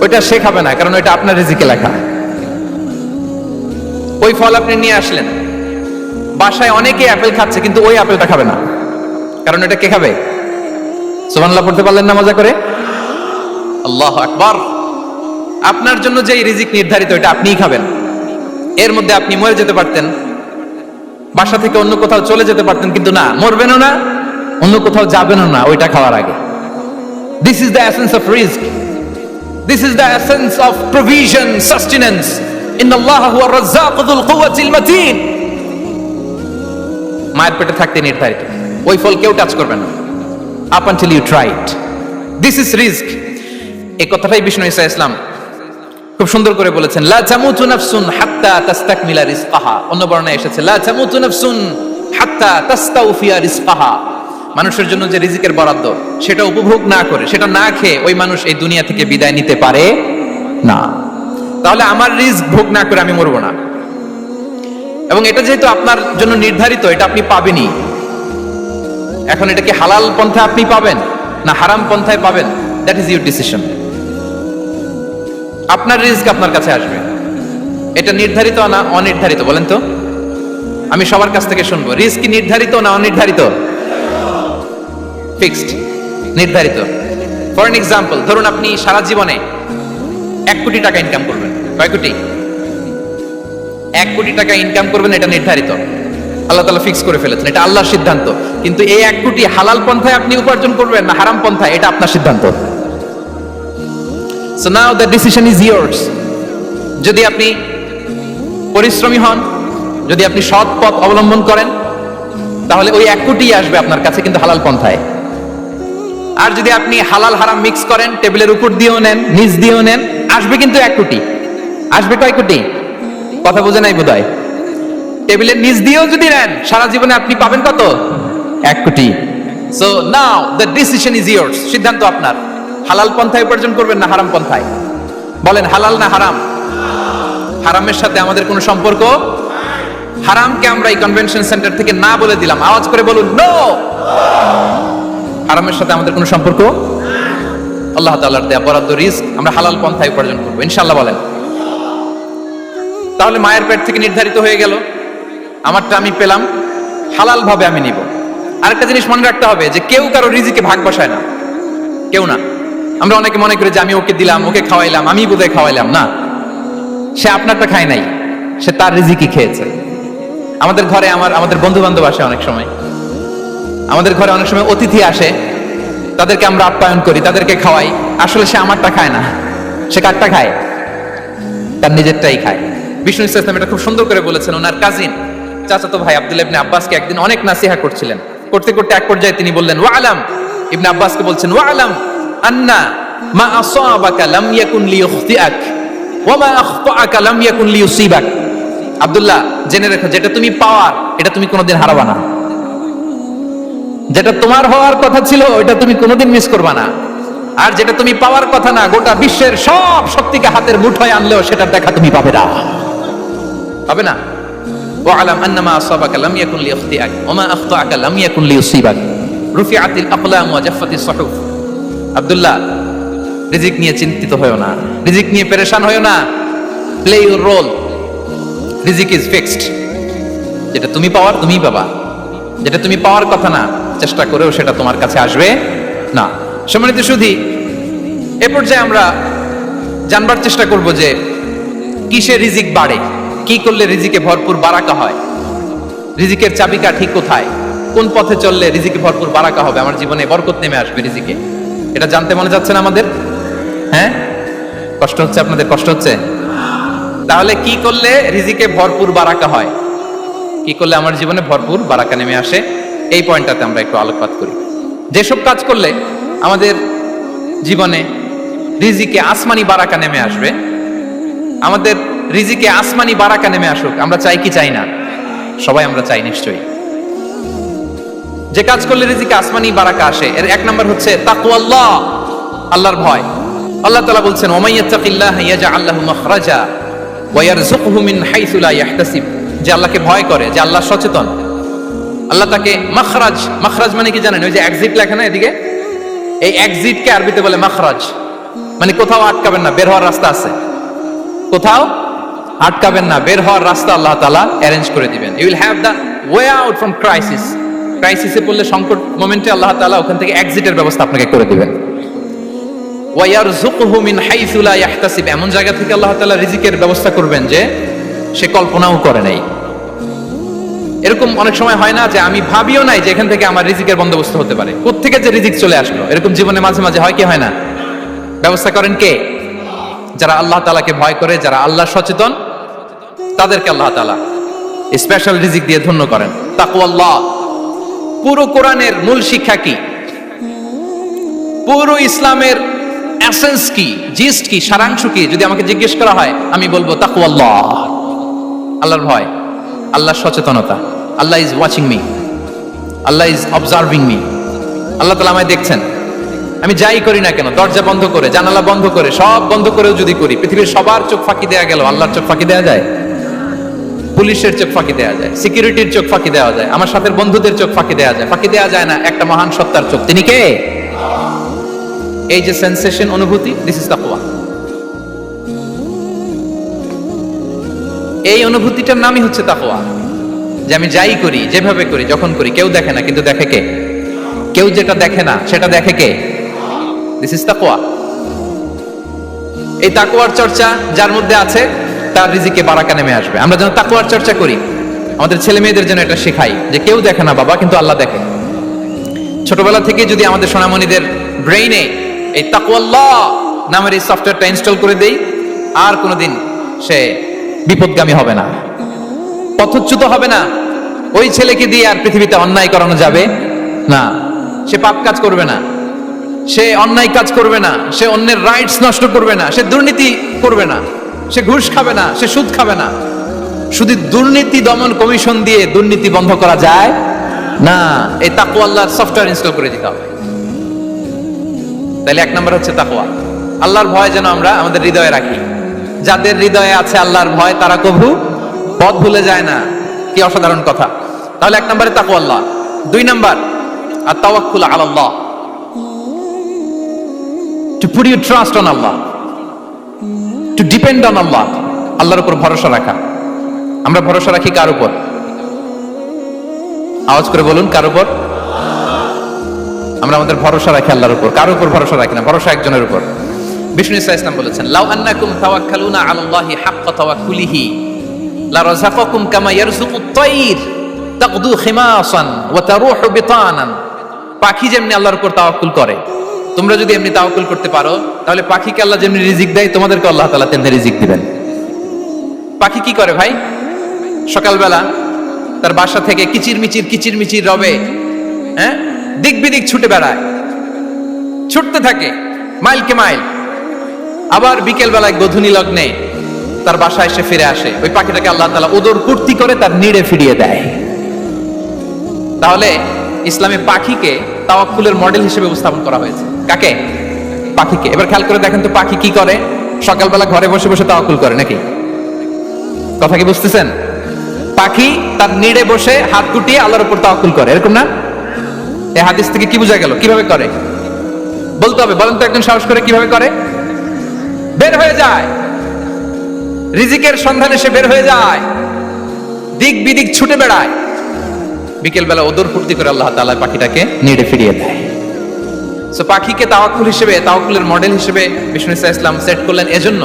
ওইটা সে খাবে না, কারণ ওইটা আপনার রিজিকে লেখা। ওই ফল আপনি নিয়ে আসলেন, বাসায় অনেকে অ্যাপেল খাচ্ছে, কিন্তু ওই অ্যাপেলটা খাবে না, কারণ এটা কে খাবে? সুবহানাল্লাহ পড়তে পারলেন না মজা করে? আল্লাহু আকবার। আপনার জন্য যে রিজিক নির্ধারিত, এটা আপনিই খাবেন। এর মধ্যে আপনি মরে যেতে পারতেন, বাসা থেকে অন্য কোথাও চলে যেতে পারতেন, কিন্তু না, মরবেনও না, অন্য কোথাও যাবেনও না ওইটা খাওয়ার আগে। This is the essence of risk, this is the essence of provision, sustenance. ইন্নাল্লাহা হুয়ার রাজ্জাকু যুল কুওয়াতিল মাতিন। মায়ের পেটে থাকতে নির্ধারিত, ওই ফল কেউ টাচ করবে না up until you try it. This is risk. এই কথাটাই বিষ্ণু ঈসা ইসলাম খুব সুন্দর করে বলেছেন, লা তামুতু নাফসুন হাত্তা তাস্তাকমিলা রিজকাহা। অন্য বর্ণনায় এসেছে লা তামুতু নাফসুন হাত্তা তাস্তাউফিয়া রিজকাহা। মানুষের জন্য যে রিজিকের বরাদ্দ, সেটা উপভোগ না করে, সেটা না খেয়ে ওই মানুষ এই দুনিয়া থেকে বিদায় নিতে পারে না। তাহলে আমার রিস্ক ভোগ না করে আমি মরবো না। এবং এটা যেহেতু আপনার জন্য নির্ধারিত, এটা আপনি পাবেনই। এখন এটা কি হালাল পন্থায় আপনি পাবেন না হারাম পন্থায় পাবেন, দ্যাট ইজ ইউর ডিসিশন। আপনার রিস্ক আপনার কাছে আসবে। এটা নির্ধারিত না অনির্ধারিত বলেন তো? আমি সবার কাছ থেকে শুনবো, রিস্ক কি নির্ধারিত না অনির্ধারিত? ফিক্সড, নির্ধারিত। ফর এন এক্সাম্পল, ধরুন আপনি সারা জীবনে 1 কোটি টাকা ইনকাম করবেন। কয় কোটি? 1 কোটি টাকা ইনকাম করবেন, এটা নির্ধারিত, আল্লাহ তাআলা ফিক্স করে ফেলেছেন, এটা আল্লাহর সিদ্ধান্ত। কিন্তু এই 1 কোটি হালাল পন্থায় আপনি উপার্জন করবেন না হারাম পন্থায়, এটা আপনার সিদ্ধান্ত। So now the decision is yours. যদি আপনি পরিশ্রমী হন, যদি আপনি সৎ পথ অবলম্বন করেন, তাহলে ওই 1 কোটি আসবে আপনার কাছে, কিন্তু হালাল পন্থায়। আর যদি আপনি হালাল হারাম মিক্স করেন, টেবিলের উপর দিয়েও নেন, নিচ দিয়েও নেন, আসবে কিন্তু 1 কোটি। আসবে কয় কোটি? কথা বোঝে নাই বোধহয়। টেবিলের নিচ দিয়েও যদি নেন, সারা জীবনে আপনি পাবেন কত? 1 কোটি। So now the decision is years. সিদ্ধান্ত আপনার। হালাল পন্থায় উপার্জন করবেন না হারাম পন্থায়? বলেন, হালাল না হারাম? হারামের সাথে আমাদের কোনো সম্পর্ক? হারামকে আমরা এই কনভেনশন সেন্টার থেকে না বলে দিলাম, আওয়াজ করে বলুন নো। হারামের সাথে আমাদের কোনো সম্পর্ক? আল্লাহ তাআলার দেয়া বরাদ্দ রিস্ক আমরা হালাল পন্থায় উপার্জন করবো ইনশাআল্লাহ। বলেন। তাহলে মায়ের পেট থেকে নির্ধারিত হয়ে গেল, আমারটা আমি পেলাম, হালাল ভাবে আমি নিব। আরেকটা জিনিস মনে রাখতে হবে যে কেউ কারো রিজিকে ভাগ বসায় না, কেউ না। আমরা অনেকে মনে করি যে আমি ওকে দিলাম, ওকে খাওয়াইলাম, আমি বোধহয় খাওয়াইলাম। না, সে আপনারটা খায় নাই, সে তার রিজিকই খেয়েছে। আমাদের ঘরে আমাদের বন্ধু বান্ধব আসে অনেক সময়, আমাদের ঘরে অনেক সময় অতিথি আসে, তাদেরকে আমরা আপ্যায়ন করি, তাদেরকে খাওয়াই। আসলে সে আমারটা খায় না, সে কারটা খায়? তার নিজেরটাই খায়। বিষ্ণু ইসলাম এটা খুব সুন্দর করে বলেছেন। ওনার কাজিন চাচাতো ভাই আব্দুল্লাহ ইবনে আব্বাসকে একদিন অনেক নাসিহা করছিলেন। করতে করতে এক পর্যায়ে তিনি বললেন, ওয়ালাম, ইবনে আব্বাসকে বলছেন, ওয়ালাম আন্না মা আসাবাকা লাম ইয়াকুন লিইখতিআক ওয়া মা আখতাআকা লাম ইয়াকুন লিইউসিবাক। আব্দুল্লাহ, জেনে রেখো, যেটা তুমি পাওয়ার এটা তুমি কোনোদিন হারাবা না। যেটা তোমার হওয়ার কথা ছিল ওটা তুমি কোনোদিন মিস করবা না। আর যেটা তুমি পাওয়ার কথা না, গোটা বিশ্বের সব শক্তিকে হাতের মুঠোয় আনলেও সেটার দেখা তুমি পাবে না, পাবে না। ওয়ালাম আন্নামা আসাবাকা লাম ইয়াকুন লিইখতিআক ওয়া মা আখতাআকা লাম ইয়াকুন লিইউসিবাক রুফিআতিল আকলাম ওয়া জাফফাতিস সুহুফ। আব্দুল্লাহ, রিজিক নিয়ে চিন্তিত হয়ো না, রিজিক নিয়ে পেরেশান হয়ো না। প্লে ইউর রোল, রিজিক ইজ ফিক্সড। যেটা তুমি পাওয়ার তুমিই পাবা, যেটা তুমি পাওয়ার কথা না, চেষ্টা করেও সেটা তোমার কাছে আসবে না। সম্মানিত সুধী, এ পর্যায়ে আমরা জানবার চেষ্টা করব যে কিসে রিজিক বাড়ে, কি করলে রিজিকে ভরপুর বারাকা হয়, রিজিকের চাবিকাঠি কোথায়, কোন পথে চললে রিজিকে ভরপুর বারাকা হবে, আমার জীবনে বরকত নেমে আসবে রিজিকে। এটা জানতে মনে যাচ্ছে না আমাদের? হ্যাঁ, কষ্ট হচ্ছে আপনাদের? কষ্ট হচ্ছে? তাহলে কি করলে রিজিকে ভরপুর বারাকা হয়, কি করলে আমার জীবনে ভরপুর বারাকা নেমে আসে, এই পয়েন্টটাতে আমরা একটু আলোকপাত করি। যেসব কাজ করলে আমাদের জীবনে রিজিকে আসমানি বারাকা নেমে আসবে, আমাদের রিজিকে আসমানি বারাকা নেমে আসুক, আমরা চাই কি চাই না? সবাই আমরা চাই নিশ্চয়ই। যে কাজ করলে রিজিকে আসমানি বারাকা আসে, এর 1 নাম্বার হচ্ছে তাকওয়াল্লাহ, আল্লাহর ভয়। আল্লাহ তাআলা বলছেন, ওয়া মাইয়াত্তাকিল্লাহা ইয়াজআল লাহু মাখরাজা ওয়া ইয়ারযুকহু মিন হাইসু লা ইয়াহতাসিব। যে আল্লাহকে ভয় করে, যে আল্লাহ সচেতন, আল্লাহ তাকে মাখরাজ, মাখরাজ মানে কি জানেন? ওই যে এক্সিট লেখা না এদিকে, এই এক্সিটকে আরবিতে বলে মাখরাজ, মানে কোথাও আটকাবেন না, বের হওয়ার রাস্তা আছে, কোথাও আটকাবেন না, বের হওয়ার রাস্তা আল্লাহ তাআলা অ্যারেঞ্জ করে দিবেন। You will have the way out from crisis. ক্রাইসিসে পড়লে, সংকট মোমেন্টে আল্লাহ তাআলা ওখান থেকে এক্সিটের ব্যবস্থা আপনাকে করে দিবেন। ওয়া ইয়ারযুকহু মিন হাইসু লা ইয়াহতাসিব, এমন জায়গা থেকে আল্লাহ তাআলা রিজিকের ব্যবস্থা করবেন যে সে কল্পনাও করে নাই। এরকম অনেক সময় হয় না যে আমি ভাবিও নাই যে এখান থেকে আমার রিজিকের বন্দোবস্ত হতে পারে, কোত্থেকে যে রিজিক চলে আসলো, এরকম জীবনে মাঝে মাঝে হয় কি হয় না? ব্যবস্থা করেন কে? যারা আল্লাহ তাআলাকে ভয় করে, যারা আল্লাহ সচেতন, তাদেরকে আল্লাহ তাআলা স্পেশাল রিজিক দিয়ে ধন্য করেন। তাকওয়াল্লাহ। পুরো কোরআনের মূল শিক্ষা কি? পুরো ইসলামের এসেন্স কি, জিস্ট কি, সারাংশ কি যদি আমাকে জিজ্ঞেস করা হয়, আমি বলবো তাকওয়াল্লাহ, আল্লাহর ভয়, আল্লাহর সচেতনতা। Allah is watching me, Allah is observing me. Allah তাআলা আমায় দেখছেন, আমি যাই করি না কেন, দরজা বন্ধ করে, জানালা বন্ধ করে, সব বন্ধ করেও যদি করি, পৃথিবীর সবার চোখ ফাঁকি দেয়া গেল, আল্লাহর চোখ ফাঁকি দেয়া যায়? পুলিশের চোখ ফাঁকি দেয়া যায়, সিকিউরিটির চোখ ফাঁকি দেওয়া যায়, আমার সাথে বন্ধুদের চোখ ফাঁকি দেওয়া যায়, ফাঁকি দেওয়া যায় না একটা মহান সত্তার চোখ। তিনি কে? এই যে সেন্সেশন, অনুভূতি, দিস ইজ তাকওয়া। এই অনুভূতিটার নামই হচ্ছে তাকওয়া, যে আমি যাই করি, যেভাবে করি, যখন করি, কেউ দেখে না, কিন্তু দেখে কে? কেউ যেটা দেখে না সেটা দেখে কে? দিস ইজ তাকওয়া। এই তাকওয়ার চর্চা যার মধ্যে আছে, তার রিজিকে বারাকা নেমে আসবে। আমরা যেন তাকওয়ার চর্চা করি, আমাদের ছেলে মেয়েদের জন্য এটা শেখাই যে কেউ দেখে না বাবা, কিন্তু আল্লাহ দেখে। ছোটবেলা থেকে যদি আমাদের সোনামণিদের ব্রেইনে এই তাকওয়াল্লাহ নামের এই সফটওয়্যারটা ইনস্টল করে দেই, আর কোনোদিন সে বিপদগামী হবে না, পথচ্যুত হবে না। ওই ছেলেকে দিয়ে আর পৃথিবীতে অন্যায় করানো যাবে না। সে পাপ কাজ করবে না, সে অন্যায় কাজ করবে না, সে অন্যের রাইটস নষ্ট করবে না, সে দুর্নীতি করবে না, সে ঘুষ খাবে না, সে সুদ খাবে না। শুধু দুর্নীতি দমন কমিশন দিয়ে দুর্নীতি বন্ধ করা যায় না, এই তাকওয়া আল্লাহর সফটওয়্যার ইনস্টল করে দিতে হবে। তাহলে এক নম্বর হচ্ছে তাকওয়া, আল্লাহর ভয় যেন আমরা আমাদের হৃদয়ে রাখি। যাদের হৃদয়ে আছে আল্লাহর ভয় তারা কভু পথ ভুলে যায় না। কি অসাধারণ কথা! তাহলে এক নম্বরে তাকওয়া আল্লাহ। দুই নম্বর আর তাওয়াক্কুল আলাল্লাহ, to put your trust on Allah, to depend on Allah, আল্লাহর উপর ভরসা রাখা। আমরা ভরসা রাখি কার উপর? আওয়াজ করে বলুন, কার উপর? আমরা আমাদের ভরসা রাখি আল্লাহর উপর, কার উপর ভরসা রাখি না, ভরসা একজনের উপর। বিষ্ণু ইসা ইসলাম বলেছেন, লাউ আন্নাকুম তাওয়াক্কালুনা আলাল্লাহি হাক্কা তাওয়াক্কুলিহি লারাযাকাকুম কামা ইয়ারযুকুত তায়র তাকদু খিমাসান ওয়া তারুহু বিতানান। পাখি যেমনি আল্লাহর উপর তাওয়াক্কুল করে, তোমরা যদি এমনি তাওয়াক্কুল করতে পারো, তাহলে পাখিকে আল্লাহ যেমনি রিজিক দেয়, তোমাদেরকে আল্লাহ তাআলা তেমনি রিজিক দিবেন। পাখি কি করে ভাই? সকালবেলা তার বাসা থেকে কিচিরমিচির রবে, হ্যাঁ, দিক বিদিক ছুটে বেড়ায়, ছুটতে থাকে মাইলকে মাইল। আবার বিকেল বেলায় গধূলি লগ্নে তার বাসায় এসে ফিরে আসে। ওই পাখিটাকে আল্লাহ তাআলা উদর পূর্তি করে তার নিড়ে ফিরিয়ে দেয়। তাহলে ইসলামে পাখিকে তাওয়াক্কুলের মডেল হিসেবে উপস্থাপন করা হয়েছে। কাকে? পাখিকে। এবার খেয়াল করে দেখেন তো পাখি কি করে? সকালবেলা ঘরে বসে বসে তাওয়াক্কুল করে নাকি? কথা কি বুঝতেছেন? পাখি তার নিড়ে বসে হাত গুটিয়ে আল্লাহর উপর তাওয়াক্কুল করে, এরকম না? এই হাদিস থেকে কি বোঝা গেল? কিভাবে করে বলতে হবে, বলেন তো একজন সাহস করে কিভাবে করে? বের হয়ে যায়, রিজিকের সন্ধানে সে বের হয়ে যায়, দিক বিদিক ছুটে বেড়ায়, বিকেল বেলা ওদর ফুর্তি করে আল্লাহ তাআলা পাখিটাকে নিড়ে ফিরিয়ে দেয়। সো পাখিকে তাওয়াক্কুল হিসেবে, তাওয়াক্কুলের মডেল হিসেবে বিষ্ণু ইসা ইসলাম সেট করলেন এজন্য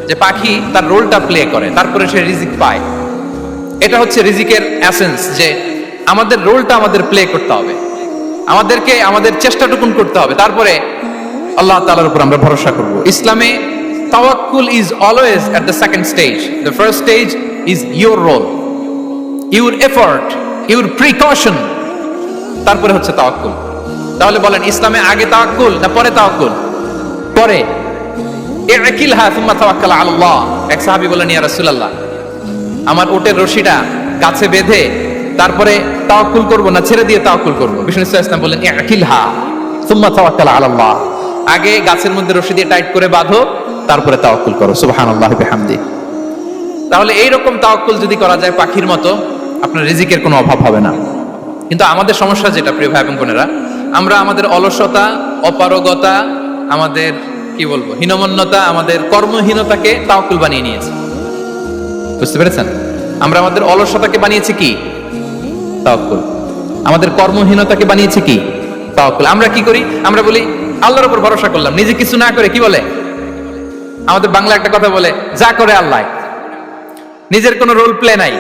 যে পাখি তার রোলটা প্লে করে, তারপরে সে রিজিক পায়। এটা হচ্ছে রিজিকের এসেন্স, যে আমাদের রোলটা আমাদের প্লে করতে হবে, আমাদেরকে আমাদের চেষ্টাটুকুন করতে হবে, তারপরে আল্লাহ তাআলার উপর আমরা ভরসা করব। ইসলামে তাওয়াক্কুল is always at the second stage. The first stage is your role, your effort, your precaution, তারপরে হচ্ছে তাওয়াক্কুল। তাহলে বলেন, ইসলামে আগে তাওয়াক্কুল না পরে তাওয়াক্কুল? পরে। ইকিলহা সুম্মা তাওয়াক্কাল আলাল্লাহ। এক সাহাবী বলেন, ইয়া রাসূলুল্লাহ, আমার ওটের রশিটা গাছে বেঁধে তারপরে তাওয়াক্কুল করব না ছেড়ে দিয়ে তাওয়াক্কুল করব? বিষ্ণু ইসলাম বললেন, ইকিলহা সুম্মা তাওয়াক্কাল আলাল্লাহ। আগে গাছের মধ্যে রশি দিয়ে টাইট করে বাঁধো, তারপরে তাওয়াক্কুল করো। সুবহানাল্লাহি বিহামদি। তাহলে এইরকম তাওয়াক্কুল যদি করা যায় পাখির মতো, আপনার রিজিকের কোনো অভাব হবে না। কিন্তু আমাদের সমস্যা যেটা, প্রিয় ভাই এবং বোনেরা, আমরা আমাদের অলসতা, অপারগতা, আমাদের কি বলবো, হীনমন্যতা, আমাদের কর্মহীনতাকে তাওয়াক্কুল বানিয়ে নিয়েছি। বুঝতে পেরেছেন? আমরা আমাদের অলসতাকে বানিয়েছি কি? তাওয়াক্কুল। আমাদের কর্মহীনতাকে বানিয়েছি কি? তাওয়াক্কুল। আমরা কি করি? আমরা বলি আল্লাহর উপর ভরসা করলাম, নিজে কিছু না করে। কি বলে আমাদের বাংলা একটা কথা বলে, যা করে আল্লাহ। নিজের কোনো রোল প্লে নাই,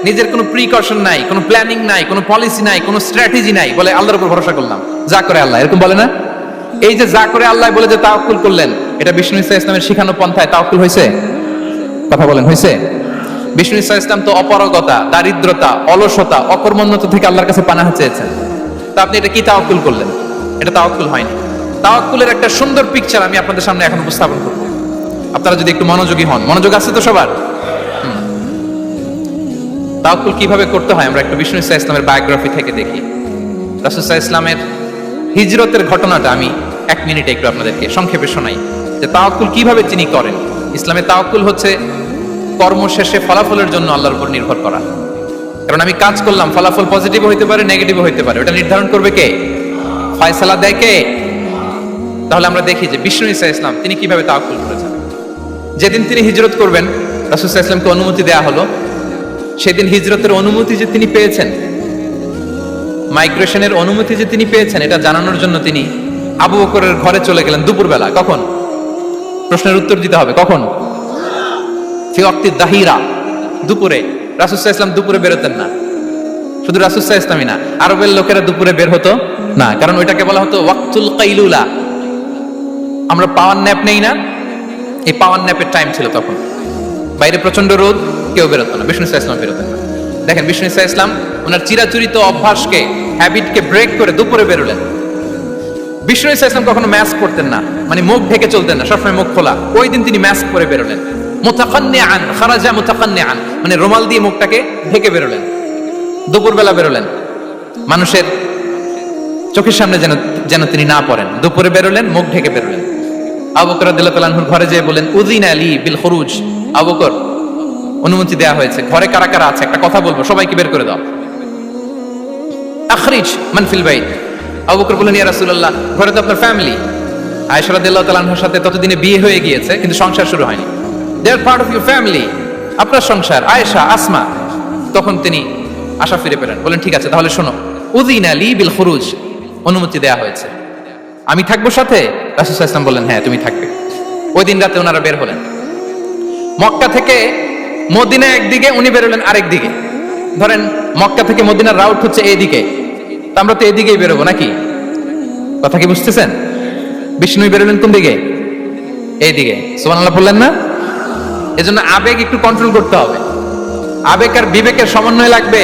নিজের কোনো প্রিকশন নাই, কোনো প্ল্যানিং নাই, কোনো পলিসি নাই, কোনো স্ট্র্যাটেজি নাই, বলে আল্লাহর উপর ভরসা করলাম, যা করে আল্লাহ। এরকম বলে না? এই যে যা করে আল্লাহ বলে যে তাওয়াক্কুল করলেন, এটা বিষ্ণু ইসা ইসলামের শিখানো পন্থায় তাওয়াক্কুল হয়েছে? কথা বলেন, হয়েছে? বিষ্ণু ইসা ইসলাম তো অপারগতা, দারিদ্রতা, অলসতা, অকর্মণ্যতা থেকে আল্লাহর কাছে পানাহ চেয়েছেন। তা আপনি এটা কি তাওয়াক্কুল করলেন? এটা তাওয়াক্কুল হয়নি। তাওয়াক্কুলের একটা সুন্দর পিকচার আমি আপনাদের সামনে এখন উপস্থাপন করব, আপনারা যদি একটু মনোযোগী হন। মনোযোগ আছে তো সবার? তাওয়াক্কুল কিভাবে করতে হয় আমরা একটু বিষ্ণু ইসা ইসলামের বায়োগ্রাফি থেকে দেখি। রাসূল সাল্লাল্লাহু আলাইহি ওয়াসাল্লামের হিজরতের ঘটনাটা আমি 1 মিনিটে একটু আপনাদেরকে সংক্ষেপে শোনাই, যে তাওয়াক্কুল কিভাবে তিনি করেন। ইসলামে তাওয়াক্কুল হচ্ছে কর্ম শেষে ফলাফলের জন্য আল্লাহর উপর নির্ভর করা। কারণ আমি কাজ করলাম, ফলাফল পজিটিভ হইতে পারে, নেগেটিভ হইতে পারে, ওটা নির্ধারণ করবে কে? ফয়সালা দেয় কে? তাহলে আমরা দেখি যে বিষ্ণু ইসা ইসলাম তিনি কিভাবে তাওয়াক্কুল করেছেন। যেদিন তিনি হিজরত করবেন, রাসূল সাল্লাল্লাহু আলাইহি ওয়াসাল্লামকে অনুমতি দেয়া হলো, সেদিন হিজরতের অনুমতি যে তিনি পেয়েছেন, মাইগ্রেশনের অনুমতি যে তিনি পেয়েছেন, এটা জানানোর জন্য তিনি আবু বকরের ঘরে চলে গেলেন দুপুরবেলা। কখন? প্রশ্নের উত্তর দিতে হবে। কখন? ফি ওয়াক্তি দাহিরা, দুপুরে। রাসূল সাল্লাল্লাহু আলাইহি ওয়াসাল্লাম দুপুরে বেরোতেন না। শুধু রাসূল সাল্লাল্লাহু আলাইহি ওয়াসাল্লামই না, আরবের লোকেরা দুপুরে বের হতো না, কারণ ওইটাকে বলা হতো ওয়াক্তুল কাইলুলা। আমরা পাওয়ার ন্যাপ নেই না, এই পাওয়ার ন্যাপের টাইম ছিল তখন। বাইরে প্রচন্ড রোদ, কেউ বেরোতো না, বিষ্ণু ইসলাম বেরোতেন না। দেখেন বিষ্ণু ইসলাম ওনার চিরাচরিত অভ্যাসকে, হ্যাবিটকে ব্রেক করে দুপুরে বেরোলেন। বিষ্ণু ইসলাম কখনো মাস্ক পরতেন না, মানে মুখ ঢেকে চলতেন না, সবসময় মুখ খোলা। ওই দিন তিনি মাস্ক পরে বেরোলেন। মুতাকান্নিআন, খারাজা মুতাকান্নিআন, মানে রুমাল দিয়ে মুখটাকে ঢেকে বেরোলেন। দুপুরবেলা বেরোলেন, মানুষের চোখের সামনে যেন তিনি না পড়েন। দুপুরে বেরোলেন, মুখ ঢেকে বেরোলেন। আবু বকর রাদিয়াল্লাহু তাআলা আনহুর ঘরে যেয়ে বলেন, উযিনা লি বিল খুরুজ। আবু বকর, অনুমতি দেয়া হয়েছে, ঘরে কারা কারা আছে একটা কথা বলবো, সবাইকে বের করে দাও। আখরিজ মান ফিল বাইত। আবু বকর বললেন, ইয়া রাসূলুল্লাহ, ঘরে তো আপনার ফ্যামিলি। আয়েশা রাদিয়াল্লাহু তাআলা আনহার সাথে ততদিনে বিয়ে হয়ে গিয়েছে, কিন্তু সংসার শুরু হয়নি। দে আর পার্ট অফ ইউর ফ্যামিলি, আপনার সংসার, আয়েশা, আসমা। তখন তিনি আশা ফিরে পেলেন, বলেন ঠিক আছে তাহলে শোনো, উযিনা লি বিল খুরুজ, অনুমতি দেয়া হয়েছে, আমি থাকবো সাথে? রাসূল সাল্লাল্লাহু আলাইহি ওয়াসাল্লাম বললেন, হ্যাঁ তুমি থাকবে। ওই দিন রাতে ওনারা বের হলেন। মক্কা থেকে মদিনা একদিকে, উনি বেরোলেন আরেক দিকে। ধরেন মক্কা থেকে মদিনার রাউট হচ্ছে এইদিকে, আমরা তো এদিকেই বেরোবো নাকি? কথা কি বুঝতেছেন? বিষ্ণু বেরোলেন কোন দিকে? এইদিকে। সুবহানাল্লাহ বললেন না? এজন্য আবেগ একটু কন্ট্রোল করতে হবে। আবেগ আর বিবেকের সমন্বয় লাগবে,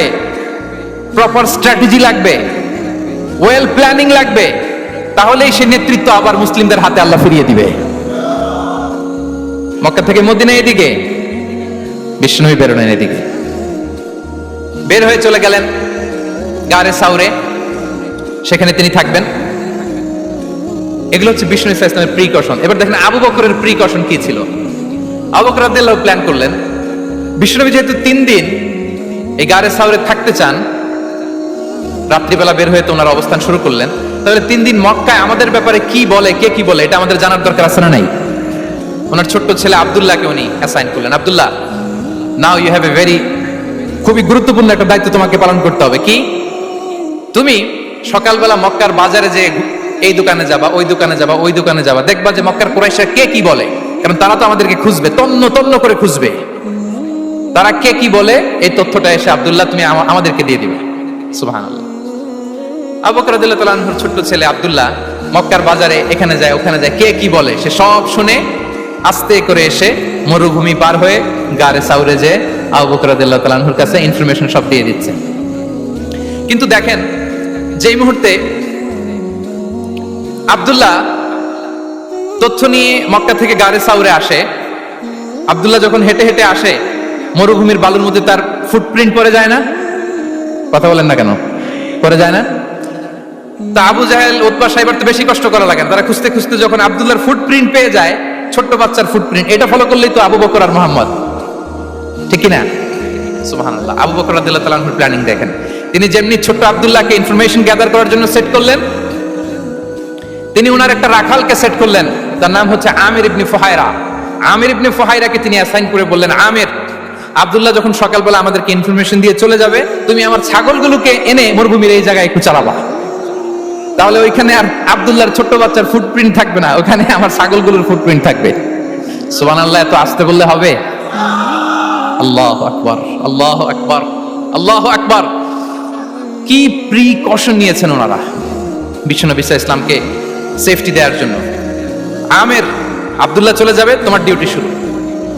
প্রপার স্ট্র্যাটেজি লাগবে, ওয়েল প্ল্যানিং লাগবে, তাহলেই সে নেতৃত্ব আবার মুসলিমদের হাতে আল্লাহ ফিরিয়ে দিবে। মক্কা থেকে মদিনা এদিকে, বিষ্ণু বেরোলেন এদিকে। বের হয়ে চলে গেলেন গারে সাউরে, সেখানে তিনি থাকবেন। এগুলো হচ্ছে বিষ্ণু ইসলামের প্রিকশন। এবার দেখেন আবু বকরের প্রিকশন কি ছিল। আবু বকর রাদিয়াল্লাহু প্ল্যান করলেন, বিষ্ণুনবী যেহেতু 3 দিন এই গারে সাউরে থাকতে চান, রাত্রিবেলা বের হয়ে তো ওনার অবস্থান শুরু করলেন, তাহলে 3 দিন মক্কায় আমাদের ব্যাপারে কি বলে, কে কি বলে, এটা আমাদের জানার দরকার আছে না নাই? ওনার ছোট্ট ছেলে আব্দুল্লাহকে উনি অ্যাসাইন করলেন। Abdullah, now you have a very, খুবই গুরুত্বপূর্ণ একটা দায়িত্ব তোমাকে পালন করতে হবে। কি? তুমি সকালবেলা মক্কার বাজারে যে এই দোকানে যাবা, ওই দোকানে যাবা, ওই দোকানে যাবা, দেখবা যে মক্কার কুরাইশরা কে কি বলে, কারণ তারা তো আমাদেরকে খুঁজবে, তন্ন তন্ন করে খুঁজবে। তারা কে কি বলে এই তথ্যটা এসে আব্দুল্লাহ তুমি আমাদেরকে দিয়ে দিবে। সুবহানাল্লাহ। আবু বকর রাদিয়াল্লাহু তাআলা আনহুর ছোট্ট ছেলে আব্দুল্লাহ মক্কার বাজারে এখানে যায় ওখানে যায়, কে কি বলে সে সব শুনে আস্তে করে এসে মরুভূমি পার হয়ে গারে সাউরে যে আবু বকর রাদিয়াল্লাহু তাআলা আনহুর কাছে ইনফরমেশন সব দিয়ে দিচ্ছে। কিন্তু দেখেন যেই মুহূর্তে আব্দুল্লাহ তথ্য নিয়ে মক্কা থেকে গারে সাউরে আসে, আব্দুল্লাহ যখন হেঁটে হেঁটে আসে, মরুভূমির বালুর মধ্যে তার ফুটপ্রিন্ট পড়ে যায় না? কথা বলেন না কেন? পড়ে যায় না? তা আবু জাহেল, উতবা সাইবার তো বেশি কষ্ট করা লাগে না। তারা খুঁজতে খুঁজতে যখন আব্দুল্লাহর ফুটপ্রিন্ট পেয়ে যায়, ছোট্ট বাচ্চার ফুটপ্রিন্ট, এটা ফলো করলেই তো আবু বকর আর মুহাম্মদ, ঠিক কি না? সুবহানাল্লাহ। আবু বকর রাদিয়াল্লাহু তাআলা আনহুর প্ল্যানিং দেখেন। তিনি যেমনি ছোট্ট আব্দুল্লাহকে ইনফরমেশন গ্যাদার করার জন্য সেট করলেন, তিনি ওনার একটা রাখালকে সেট করলেন, তার নাম হচ্ছে আমির ইবনে ফুহায়রা। আমির ইবনে ফুহায়রাকে তিনি অ্যাসাইন করে বললেন, আমির, আব্দুল্লাহ যখন সকালবেলা আমাদেরকে ইনফরমেশন দিয়ে চলে যাবে, তুমি আমার ছাগলগুলোকে এনে মরুভূমির এই জায়গায় একটু চালাবা, তাহলে ওইখানে আর আব্দুল্লাহর ছোট্ট বাচ্চার ফুটপ্রিন্ট থাকবে না, ওখানে আমার ছাগলগুলোর ফুটপ্রিন্ট থাকবে। সুবহানাল্লাহ। এত আসতে বললে হবে? আল্লাহু আকবার, আল্লাহু আকবার, আল্লাহু আকবার। কি প্রিকশন নিয়েছেন ওনারা বিশ্বনবী সাল্লাল্লাহু আলাইহি ইসলামকে সেফটি দেওয়ার জন্য। আমির, আব্দুল্লাহ চলে যাবে, তোমার ডিউটি শুরু।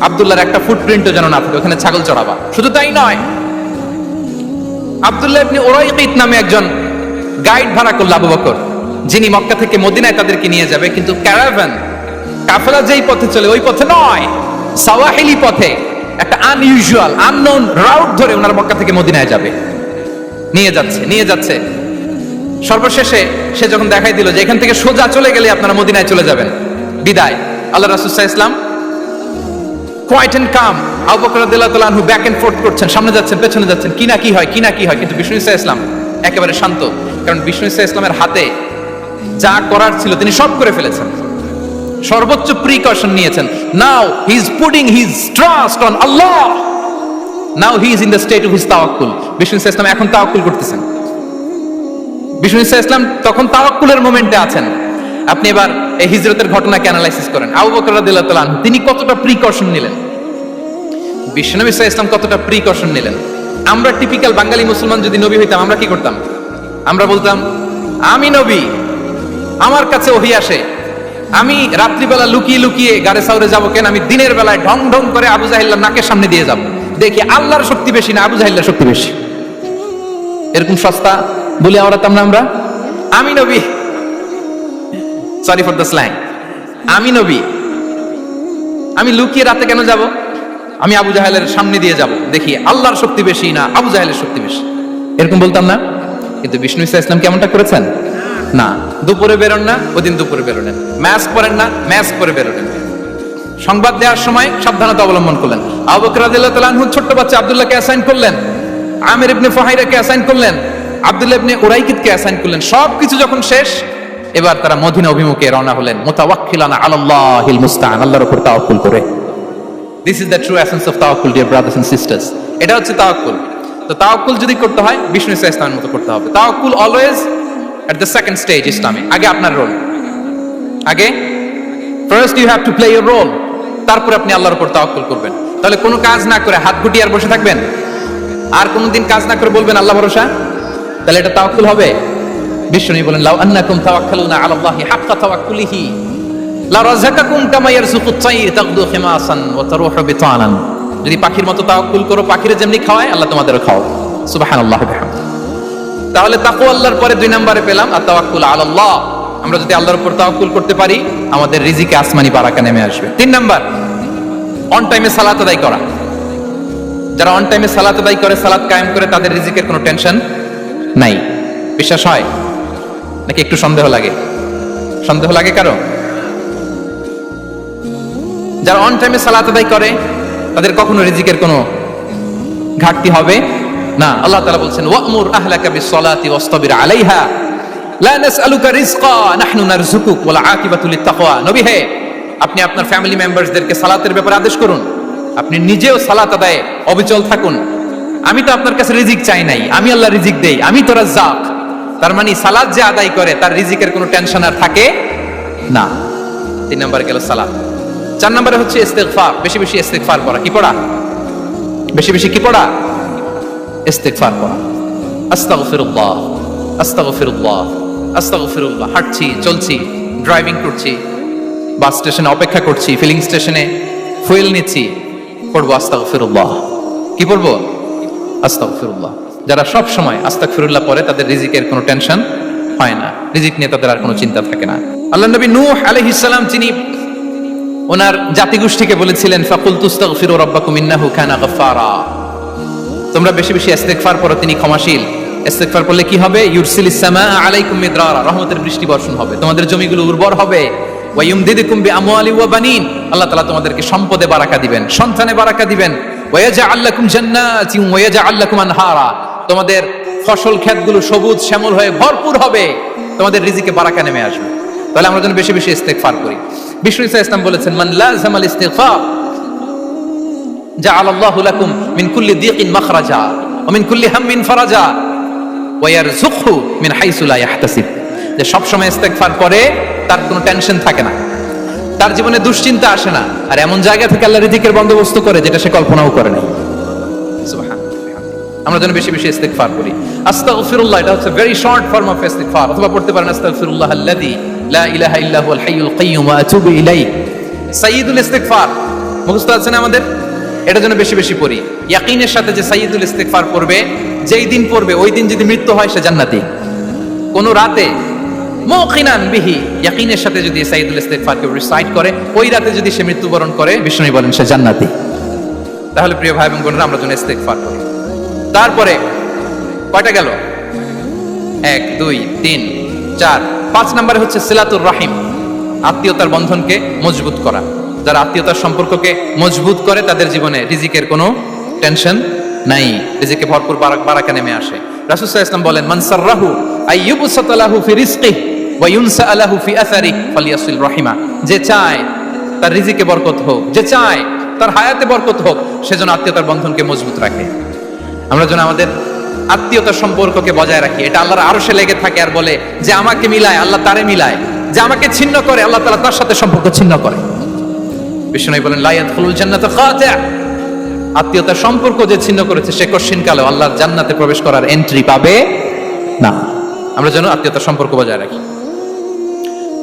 আব্দুল্লাহর একটা ফুটপ্রিন্টও যেন না থাকে, ওখানে ছাগল চড়াবা। শুধু তাই নয়, আব্দুল্লাহ ইবনে উরাইকিত নামে একজন গাইড ভাড়া করল আবু বকর, যিনি মক্কা থেকে মদিনায় তাদেরকে নিয়ে যাবে। কিন্তু ক্যারাভান, কাফেলা যেই পথে চলে ওই পথে নয়, সাওয়াহিলি পথে, একটা আনইউজুয়াল আননোন রাউট ধরে ওনার মক্কা থেকে মদিনায় যাবে। নিয়ে যাচ্ছে। সর্বশেষে সে যখন দেখাই দিল যে এখান থেকে সোজা চলে গেলে আপনারা মদিনায় চলে যাবেন, বিদায়। আল্লাহ রাসূল সাল্লাল্লাহু আলাইহি ওয়াসাল্লাম কোয়াইট এন্ড কাম, আবু বকর রাদিয়াল্লাহু তাআলা আনহু ব্যাক এন্ড ফোর্থ করছেন, সামনে যাচ্ছেন, পেছনে যাচ্ছেন, কি না কি হয়। কিন্তু বিষ্ণু সাল্লাল্লাহু আলাইহি ওয়াসাল্লাম একেবারে শান্ত, কারণ বিষ্ণু সাল্লাল্লাহু আলাইহি ওয়াসাল্লামের হাতে যা করার ছিল তিনি সব করে ফেলেছেন, সর্বোচ্চ প্রিকশন নিয়েছেন। Now he is putting his trust on Allah, now he is in the state of his তাওয়াক্কুল। বিষ্ণু সাল্লাল্লাহু আলাইহি ওয়াসাল্লাম এখন তাওয়াক্কুল করতেছেন। বিষ্ণু সাল্লাল্লাহু আলাইহি ওয়াসাল্লাম তখন তাওয়াক্কুলের মোমেন্টে আছেন। আপনি এবার এই হিজরতের ঘটনাকে অ্যানালাইসিস করেন। আবু বকর রাদিয়াল্লাহু তাআলা আনহু তিনি কতটা প্রিকশন নিলেন, বিশ্বনবী সাল্লাল্লাহু আলাইহি ওয়াসাল্লাম কতটা প্রিকশন নিলেন। আমরা টিপিক্যাল বাঙালি মুসলমান যদি নবী হইতাম, আমরা কি করতাম? আমরা বলতাম, আমি নবী, আমার কাছে ওহী আসে, আমি রাত্রিবেলা লুকিয়ে লুকিয়ে গাড়ে সাউরে যাবো কেন, আমি দিনের বেলায় ঢং ঢং করে আবু জাহিল্লার নাকের সামনে দিয়ে যাব, দেখি আল্লাহর শক্তি বেশি না আবু জাহিল্লার শক্তি বেশি। এরকম সস্তা বলে আওড়াতাম না আমরা। আমি নবী, সরি ফর দ্য স্ল্যাং, আমি নবী, আমি লুকিয়ে রাতে কেন যাব, আমি আবু জাহেলের সামনে দিয়ে যাব, দেখি আল্লাহর শক্তি বেশি না আবু জাহেলের শক্তি বেশি, এরকম বলতাম না। কিন্তু বিষ্ণু ইসা ইসলাম কেমনটা করেছেন না, দুপুরে বেরোন না, ওদিন দুপুরে বেরোলেন, মাস্ক পরেন না, মাস্ক পরে বেরোলেন, সংবাদ দেওয়ার সময় সাবধানতা অবলম্বন করলেন। আবু বকর রাদিয়াল্লাহু তাআলা আনহু ছোট্ট বাচ্চা আব্দুল্লাহকে অ্যাসাইন করলেন, আমির ইবনে ফুহাইরাকে অ্যাসাইন করলেন, আব্দুল্লাহ ইবনে উরাইকিতকে অ্যাসাইন করলেন। সবকিছু যখন শেষ, এবার তারা মদিনা অভিমুখে রওনা হলেন, মুতাওয়াক্কিলানা আলাল্লাহিল মুস্তাআন, আল্লাহর উপর তাওয়াক্কুল করে। This is the true essence of তাওয়াক্কুল, ডিয়ার ব্রাদার্স এন্ড সিস্টার্স। এটা হচ্ছে তাওয়াক্কুল। তো তাওয়াক্কুল যদি করতে হয় বিষ্ণু ইসা ইসলামের মতো করতে হবে। তাওয়াক্কুল always at the second stage ইসলামে। আগে আপনার রোল, আগে first you have to play your role, তারপরে আপনি আল্লাহর উপর তাওয়াক্কুল করবেন। তাহলে কোনো কাজ না করে হাত গুটিয়ে আর বসে থাকবেন, আর কোনোদিন কাজ না করে বলবেন আল্লাহ ভরসা, তাহলে এটা তাওয়াক্কুল হবে? বিষ্ণু বলেন, লাউ আন্নাকুম তাওয়াক্কালুনা আলাল্লাহি হাক্কা তাওয়াক্কুলিহি লা রাযাকাকুম কামা ইয়ারযুকুত তায়র তাগদু খিমাসান ওয়া তারুহু বিতানান। যদি পাখির মতো তাওয়াক্কুল করো, পাখিরে যেমনি খাওয়ায় আল্লাহ তোমাদেরও খাওয়াবে। সুবহানাল্লাহি ওয়া বিহামদিহি। তাহলে তাকওয়া আল্লাহর পরে 2 নম্বরে পেলাম আত-তাওয়াক্কুল আলাল্লাহ। আমরা যদি আল্লাহর উপর তাওয়াক্কুল করতে পারি, আমাদের রিজিকে আসমানি বারাকা নেমে আসবে। 3 নাম্বার, অন টাইমে সালাত আদায় করা। যারা অন টাইমে সালাত আদায় করে, সালাত কায়েম করে, তাদের রিজিকের কোনো টেনশন নাই। বিশ্বাস হয় নাকি একটু সন্দেহ লাগে? সন্দেহ লাগে কারো? যারা অন টাইমে সালাত আদায় করে, তাদের কখনো রিজিকের কোনো ঘাটতি হবে না। আল্লাহ তাআলা বলছেন, ওয়া'মুর আহলাকা বিস-সালাতি ওয়াসতাবির আলাইহা লা নাসআলুকা রিজকা নাহনু নারযুকুক ওয়াল আকিবাতু লিত-তাকওয়া। নবী হে, আপনি আপনার ফ্যামিলি মেম্বারসদেরকে সালাতের ব্যাপারে আদেশ করুন, আপনি নিজেও সালাত আদায়ে অবিচল থাকুন। আমি তো আপনার কাছে রিজিক চাই নাই, আমি আল্লাহ রিজিক দেই, আমি তো রাজ্জাক। তার মানে সালাত যে আদায় করে তার রিজিকের কোনো টেনশন আর থাকে না। 3 নম্বরে গেল সালাত। 4 নম্বরে হচ্ছে ইস্তিগফার, বেশি বেশি ইস্তিগফার করা। কি পড়া? বেশি বেশি কি পড়া? ইস্তিগফার করা। আস্তাগফিরুল্লাহ, আস্তাগফিরুল্লাহ, আস্তাগফিরুল্লাহ। হাঁটছি, চলছি, ড্রাইভিং করছি, বাস স্টেশনে অপেক্ষা করছি, ফিলিং স্টেশনে ফুয়েল নিচ্ছি, পড়বো আস্তাগফিরুল্লাহ। কি পড়বো? আস্তাগফিরুল্লাহ। যারা সব সময় আস্তাগফিরুল্লাহ পড়ে, তাদের রিজিকের কোনো টেনশন হয় না, রিজিক নিয়ে তাদের আর কোনো চিন্তা থাকে না। আল্লাহ নবী নূহ আলাইহিস সালাম, তিনি ওনার জাতিগোষ্ঠীকে বলেছিলেন, ফাকুলতু আস্তাগফিরু রাব্বাকুম ইন্নাহু কানা গাফফারা। তোমরা বেশি বেশি ইস্তিগফার করো, তিনি ক্ষমাশীল। ইস্তিগফার করলে কি হবে? ইউরসিলিস সামাআ আলাইকুম মিদরারা, রহমতের বৃষ্টি বর্ষণ হবে, তোমাদের জমিগুলো উর্বর হবে। ওয়া ইউমদিদুকুম বিআমওয়ালি ওয়া বানিন, আল্লাহ তাআলা তোমাদেরকে সম্পদে বারাকা দিবেন, সন্তানে বারাকা দিবেন। ওয়া ইয়াজআল লাকুম জান্নাতিন ওয়া ইয়াজআল লাকুম আনহারা, তোমাদের ফসল ক্ষেতগুলো সবুজ শ্যামল হয়ে ভরপুর হবে, তোমাদের রিজিকে বারাকা নেমে আসবে। তাহলে আমরা যেন বেশি বেশি ইস্তিগফার করি। বিষ্ণু ইসা ইসলাম বলেছেন, মান লাযামাল ইস্তিগফার জাআলাল্লাহু লাকুম মিন কুল্লি দিকিন মাখরাজা ওয়া মিন কুল্লি হাম্মিন ফারাজা ওয়া ইয়ারযুকহু মিন হাইসু লা ইয়াহতাসিব। যে সব সময় ইস্তিগফার করে, তার কোনো টেনশন থাকে না, তার জীবনে দুশ্চিন্তা আসে না, আর এমন জায়গা থেকে আল্লাহ রিজিকের বন্দোবস্ত করে যেটা সে কল্পনাও করে নাই। সুবহানাল্লাহ। আমরা যেন বেশি বেশি ইস্তিগফার করি। আস্তাগফিরুল্লাহ, এটা হচ্ছে ভেরি শর্ট ফর্ম অফ ইস্তিগফার। অথবা পড়তে পারেন আস্তাগফিরুল্লাহ আল্লাযী লা ইলাহা ইল্লা হুয়াল হাইয়ুল কাইয়্যুম ওয়া আতুবু ইলাইহি। সাইয়্যিদুল ইস্তিগফার মুখস্থ আছে না আমাদের? এটা যেন বেশি বেশি পড়ি। ইয়াকিনের সাথে যে সাইয়্যিদুল ইস্তিগফার পড়বে, যেই দিন পড়বে ওই দিন যদি মৃত্যু হয়, সে জান্নাতি। কোন রাতে মুকিনান বিহি, ইয়াকিনের সাথে যদি সাইয়্যিদুল ইস্তিগফারকে রিসাইট করে, ওই রাতে যদি সে মৃত্যুবরণ করে, বিষ্ণু বলেন সে জান্নাতি। তাহলে প্রিয় ভাই এবং বোনেরা, আমরা যেন ইস্তিগফার করি। তারপরে কয়টা গেল? 1 2 3 4 5 নম্বরে হচ্ছে সিলাতুর রাহিম, আত্মীয়তার বন্ধনকে মজবুত করা। যারা আত্মীয়তার সম্পর্ককে মজবুত করে, তাদের জীবনে রিজিকের কোনো টেনশন নাই, রিজিকে ভরপুর বারাকা নেমে আসে। রাসূল সাল্লাল্লাহু আলাইহি ওয়াসাল্লাম বলেন, মান সাররাহু আইয়ুবসাতা লাহু ফি রিজকিহি ওয়া ইউনসা লাহু ফি আসারিহি ফালিয়াসিল রাহিমা। যে চায় তার রিজিকে বরকত হোক, যে চায় তার হায়াতে বরকত হোক, সেজন্য আত্মীয়তার বন্ধনকে মজবুত রাখে। আমরা যেন আমাদের আত্মীয়তার সম্পর্ককে বজায় রাখি। এটা আল্লাহর আরশে লেগে থাকে আর বলে যে আমাকে মিলায়, আল্লাহ তারে মিলায়, যে আমাকে ছিন্ন করে, আল্লাহ তাআলা তার সাথে সম্পর্ক ছিন্ন করে। বিষ্ণু বলেন, লা ইয়াদখুলুল জান্নাতা খাতি', আত্মীয়তার সম্পর্ক যে ছিন্ন করেছে, সে কশিনকালেও আল্লাহর জান্নাতে প্রবেশ করার এন্ট্রি পাবে না। আমরা যেন আত্মীয়তার সম্পর্ক বজায় রাখি।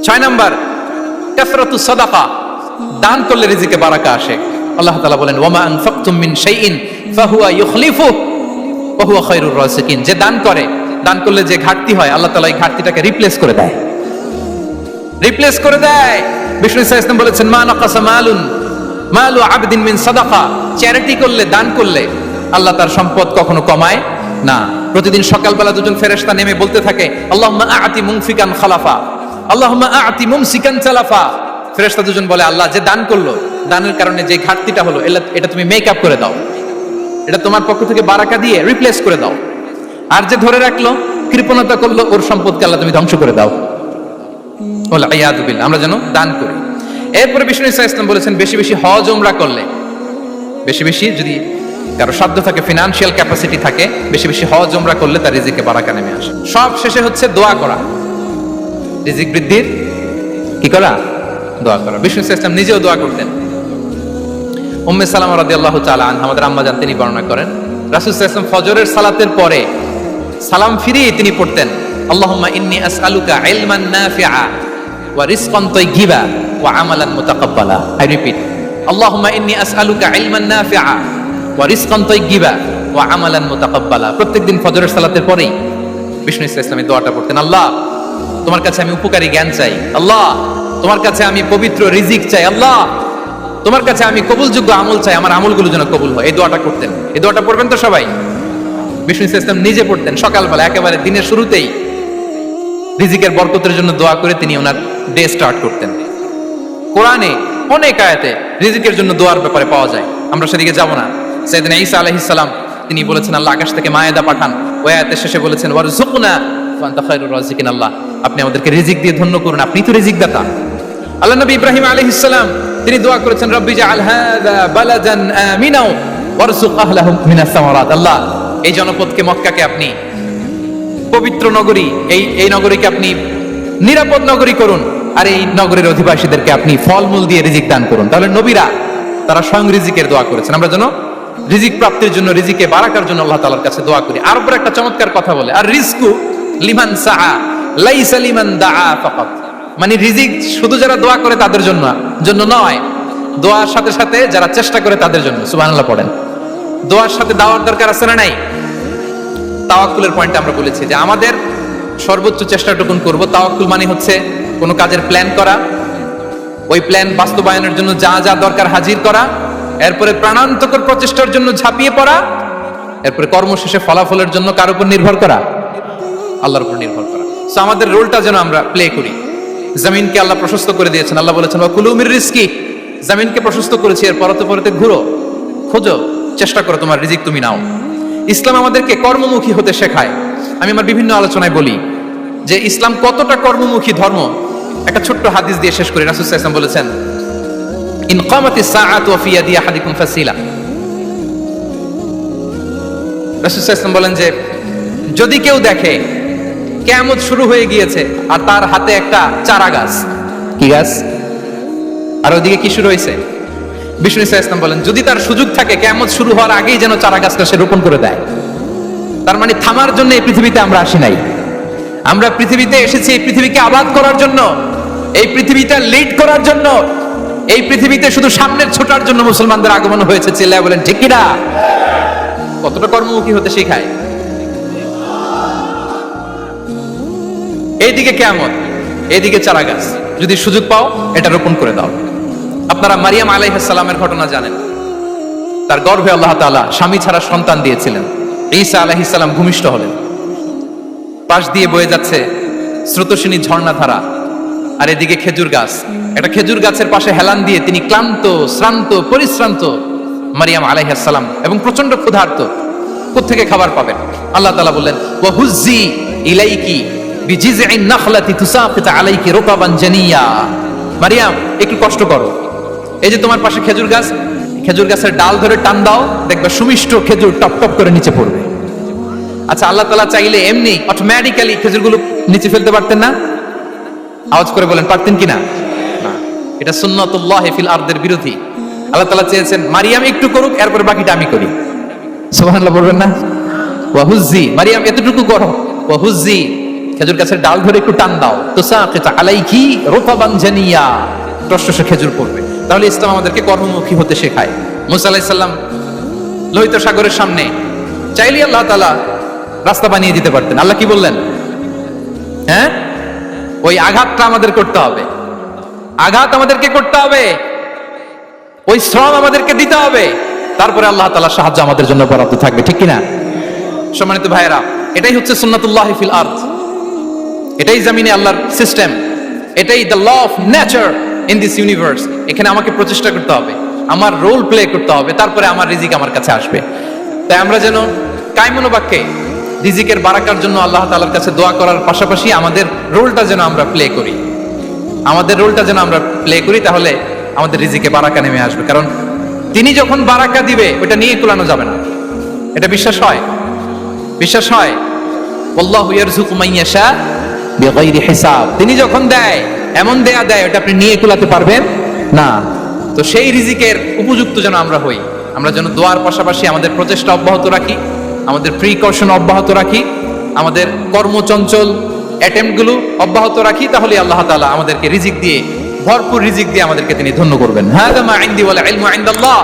6 নাম্বার, কাসরাতু সাদাকা, দান করলে রিজিকে বারাকা আসে। আল্লাহ তাআলা বলেন ওয়া মা আনফাকতুম মিন শাইইন ফাহুয়া ইউখলিফু ওয়া হুয়া খায়রুর রাযিকিন। যে দান করে, দান করলে যে ঘাটতি হয় আল্লাহ তাআলা এই ঘাটতিটাকে রিপ্লেস করে দেয়, রিপ্লেস করে দেয়। বিষ্ণু সাল্লাল্লাহু আলাইহি ওয়াসাল্লাম বলেছেন মা নাকাসা মালু আবদিন মিন সাদাকা। চ্যারিটি করলে, দান করলে আল্লাহ তার সম্পদ কখনো কমায় না। প্রতিদিন সকালবেলা দুজন ফেরেশতা নেমে বলতে থাকে আল্লাহুম্মা আ'তি মুনফিকান খালাফা, আল্লাহুম্মা আ'তি মুমসিকান চালাফা। ফেরেশতা দুজন বলে আল্লাহ, যে দান করলো, দানের কারণে যে ঘাটতিটা হলো এটা তুমি মেক আপ করে দাও, এটা তোমার পক্ষ থেকে বারাকা দিয়ে রিপ্লেস করে দাও। আর যে ধরে রাখলো, কৃপণতা করলো, ওর সম্পদকে আল্লাহ তুমি ধ্বংস করে দাও। ওয়াল আয়াযু বিল্লাহ। আমরা যেন দান করি। এরপরে বিষ্ণু সাল্লাল্লাহু আলাইহি ওয়াসাল্লাম বলেছেন বেশি বেশি হজ উমরা করলে, বেশি বেশি যদি কারো সাধ্য থাকে, ফিনান্সিয়াল ক্যাপাসিটি থাকে, বেশি বেশি হজ উমরা করলে তার রিজিকে বারাকা নেমে আসে। সব শেষে হচ্ছে দোয়া করা, রিজিক বৃদ্ধির কি করা? দোয়া করা। বিষ্ণু সাল্লাল্লাহু আলাইহি ওয়াসাল্লাম নিজেও দোয়া করতেন। উম্মে সালামা রাদিয়াল্লাহু তাআলা আনহা, আমাদের আম্মা জান, তিনি বর্ণনা করেন রাসূল সাল্লাল্লাহু আলাইহি ওয়াসাল্লাম ফজরের সালাতের পরে সালাম ফিরিয়ে তিনি পড়তেন আল্লাহুম্মা ইন্নী আসআলুকা ইলমান নাফিআ ওয়া রিজকান তাইয়্যিবা ওয়া আমালান মুতাকাব্বালা। আই রিপিট, আল্লাহুম্মা ইন্নী আসআলুকা ইলমান নাফিআ ওয়া রিজকান তাইয়্যিবা ওয়া আমালান মুতাকাব্বালা। প্রত্যেকদিন ফজরের সালাতের পরেই বিষ্ণু ইসলাম এই দোয়াটা পড়তেন। আল্লাহ, তোমার কাছে আমি উপকারী জ্ঞান চাই। আল্লাহ, তোমার কাছে আমি পবিত্র রিজিক চাই। আল্লাহ, তোমার কাছে আমি কবুলযোগ্য আমল চাই, আমার আমলগুলো যেন কবুল হয়। এই দোয়াটা করতেন। এই দোয়াটা পড়বেন তো সবাই। বিষ্ণু ইসলাম নিজে পড়তেন সকালবেলা, একেবারে দিনের শুরুতেই রিজিকের বরকতের জন্য দোয়া করে তিনি ওনার ডে স্টার্ট করতেন। কোরআনে অনেক আয়াতে রিজিকের জন্য দোয়ার ব্যাপারে পাওয়া যায়, আমরা সেদিকে যাব না। সাইয়েদনা ঈসা আলাইহিস সালাম তিনি বলেছেন আল্লাহ আকাশ থেকে মায়েদা পাঠান। ওই আয়াতের শেষে বলেছেন ওয়ারযুকনা ওয়া আনতা খায়রুর রাযিকিন। আল্লাহ, আপনি আমাদেরকে রিজিক দিয়ে ধন্য করুন, আপনি তো রিজিক দাতা। আল্লাহ নবী ইব্রাহিম আলাইহিস সালাম তিনি দোয়া করেছেন রব্বি জাআল হাযা বালাদান আমিনা ওয়ারযুক আহলাহু মিনাস সামারাত। আল্লাহ, এই জনপদকে, মক্কাকে আপনি পবিত্র নগরী, এই নগরীকে আপনি নিরাপদ নগরী করুন, আর এই নগরীর অধিবাসীদেরকে আপনি ফলমূল দিয়ে রিজিক দান করুন। তাহলে নবীরা তারা স্বয়ং রিজিকের দোয়া করেছেন। আমরা যেন রিজিক প্রাপ্তির জন্য, রিজিকে বারাকার জন্য আল্লাহ তাআলার কাছে দোয়া করি। আর উপর একটা চমৎকার কথা বলে, আর রিজকু লিমান সাআ লাইসা লিমান দাআ ফাকাত। মানে রিজিক শুধু যারা দোয়া করে তাদের জন্য নয়, দোয়ার সাথে সাথে যারা চেষ্টা করে তাদের জন্য। সুবহানাল্লাহ পড়েন। দোয়ার সাথে দাওয়ার দরকার আছে না নাই? তাওয়াক্কুলের পয়েন্টে আমরা বলেছি যে আমাদের সর্বোচ্চ চেষ্টাটুকুন করব। তাওয়াক্কুল মানে হচ্ছে কোনো কাজের প্ল্যান করা, ওই প্ল্যান বাস্তবায়নের জন্য যা যা দরকার হাজির করা, এরপরে প্রাণান্তকর প্রচেষ্টার জন্য ঝাঁপিয়ে পড়া, এরপরে কর্মশেষে ফলাফলের জন্য কার উপর নির্ভর করা? আল্লাহর উপর নির্ভর করা। সো আমাদের রোলটা যেন আমরা প্লে করি। জমিনকে আল্লাহ প্রশস্ত করে দিয়েছেন। আল্লাহ বলেছেন ওয়া কুলু মির রিজকি, জমিনকে প্রশস্ত করেছি, এর পরতে পরতে ঘুরো, খোঁজো, চেষ্টা করো তোমার রিজিক তুমি নাও। ইসলাম আমাদেরকে কর্মমুখী হতে শেখায়। আমি আমার বিভিন্ন আলোচনায় বলি যে ইসলাম কতটা কর্মমুখী ধর্ম। একটা ছোট্ট হাদিস দিয়ে শেষ করি। রাসূল সাল্লাল্লাহু আলাইহি ওয়াসাল্লাম বলেছেন ইন কামাতিস সাআতু ওয়া ফি ইয়াদি আহাদিকুম ফাসিলা। রাসূল সাল্লাল্লাহু আলাইহি ওয়াসাল্লাম বলেন যে যদি কেউ দেখে কিয়ামত শুরু হয়ে গিয়েছে আর তার হাতে একটা চারা গাছ, কি গাছ? আর ওইদিকে কি শুরু হয়েছে? বিষ্ণু ইসলাম বলেন যদি তার সুযোগ থাকে কিয়ামত শুরু হওয়ার আগেই যেন চারা গাছটা সে রোপণ করে দেয়। তার মানে থামার জন্য এই পৃথিবীতে আমরা আসি নাই। আমরা পৃথিবীতে এসেছি এই পৃথিবীকে আবাদ করার জন্য, এই পৃথিবীটা লিড করার জন্য। এই পৃথিবীতে শুধু সামনের ছোটার জন্য মুসলমানদের আগমন হয়েছে। চিল্লায় বলেন ঠিক কিনা? কতটা কর্মমুখী হতে শেখায়। এইদিকে কিয়ামত, এইদিকে চারা গাছ, যদি সুযোগ পাও এটা রোপণ করে দাও। আপনারা মারিয়াম আলাইহিস সালামের ঘটনা জানেন। তার গর্ভে আল্লাহ তাআলা স্বামী ছাড়া সন্তান দিয়েছিলেন। ঈসা আলাইহিস সালাম ভূমিষ্ঠ হলেন। পাশ দিয়ে বয়ে যাচ্ছে স্রোতস্বিনী ঝর্ণাধারা, আর এদিকে খেজুর গাছ। একটা খেজুর গাছের পাশে হেলান দিয়ে তিনি ক্লান্ত, শ্রান্ত, পরিশ্রান্ত মারিয়াম আলাইহিস সালাম, এবং প্রচন্ড ক্ষুধার্ত। কোত্থেকে খাবার পাবেন? আল্লাহ তাআলা বললেন ওয়া হুজ্জি ইলাইকি বিজিযইন নাখলাতি তুসাকিত আলাইকি রুতাবান জানিয়া। মারিয়াম, একটু কষ্ট করো, এই যে তোমার পাশে খেজুর গাছ, খেজুর গাছের ডাল ধরে টান দাও, দেখবে সুমিষ্ট খেজুর টপ টপ করে নিচে পড়বে। আচ্ছা, আল্লাহ তাআলা চাইলে এমনি অটোমেটিক্যালি খেজুরগুলো নিচে ফেলতে পারতেন না? আওয়াজ করে বলেন পারতেন কিনা? না, এটা সুন্নাতুল্লাহি ফিল আরদের বিরোধী। আল্লাহ তাআলা চেয়েছেন মারিয়াম একটু করুক, এরপর বাকিটা আমি করি। সুবহানাল্লাহ বলবেন না? ওয়া হুজ্জি, মারিয়াম এতটুকু করো। ওয়া হুজ্জি, খেজুর গাছের ডাল ধরে একটু টান দাও। তুসাকিত আলাইকি রুতাবান জানিয়া, টসটসে খেজুর পড়বে। তাহলে ইসলাম আমাদেরকে কর্মমুখী হতে শেখায়। মুসা আলাইহিস সালাম লোহিত সাগরের সামনে চাইলে আল্লাহ তাআলা রাস্তা বানিয়ে দিতে পারতেন। আল্লাহ কি বললেন? হ্যাঁ, ওই আঘাতটা আমাদের করতে হবে, আঘাত আমাদেরকে করতে হবে, ওই শ্রম আমাদেরকে দিতে হবে, তারপরে আল্লাহ তাআলার সাহায্য আমাদের জন্য বরাদ্দ থাকবে, ঠিক কিনা? সম্মানিত ভাইয়েরা, এটাই হচ্ছে সুন্নাতুল্লাহি ফিল আরদ, এটাই জমিনে আল্লাহর সিস্টেম, এটাই the law of nature in this universe. এখানে আমাকে প্রচেষ্টা করতে হবে, আমার রোল প্লে করতে হবে, তারপরে আমার রিজিক আমার কাছে আসবে। তাই আমরা যেন কায়মনোবাক্যে রিজিকের বারাকার জন্য আল্লাহ তাআলার কাছে দোয়া করার পাশাপাশি আমাদের রোলটা যেন আমরা প্লে করি, আমাদের রোলটা যেন আমরা প্লে করি, তাহলে আমাদের রিজিকে বারাকা নেমে আসবে। কারণ তিনি যখন বারাকা দিবে ওটা নিয়ে কুলানো যাবে না, এটা বিশ্বাস হয়? বিশ্বাস হয়? আল্লাহু ইয়ারযুকু মান ইয়াশা বিগাইরি হিসাব। তিনি যখন দেয় এমন দেয়া দেয় ওটা আপনি নিয়ে কুলাতে পারবেন না। তো সেই রিজিকের উপযুক্ত যেন আমরা হই, আমরা যেন দোয়ার পাশাপাশি আমাদের প্রচেষ্টা অব্যাহত রাখি, আমাদের প্রিকশন অব্যাহত রাখি, আমাদের কর্মচঞ্চল অ্যাটেম্পটগুলো অব্যাহত রাখি, তাহলে আল্লাহ তাআলা আমাদেরকে রিজিক দিয়ে, ভরপুর রিজিক দিয়ে আমাদেরকে তিনি ধন্য করবেন। হাযা মা ইনদি ওয়াল ইলমু ইনদাল্লাহ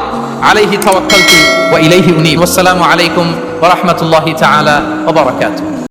আলাইহি তাওয়াক্কালতু ওয়া ইলাইহি উনীব। ওয়াসসালামু আলাইকুম ওয়া রাহমাতুল্লাহি তাআলা ওয়া বারাকাতুহু।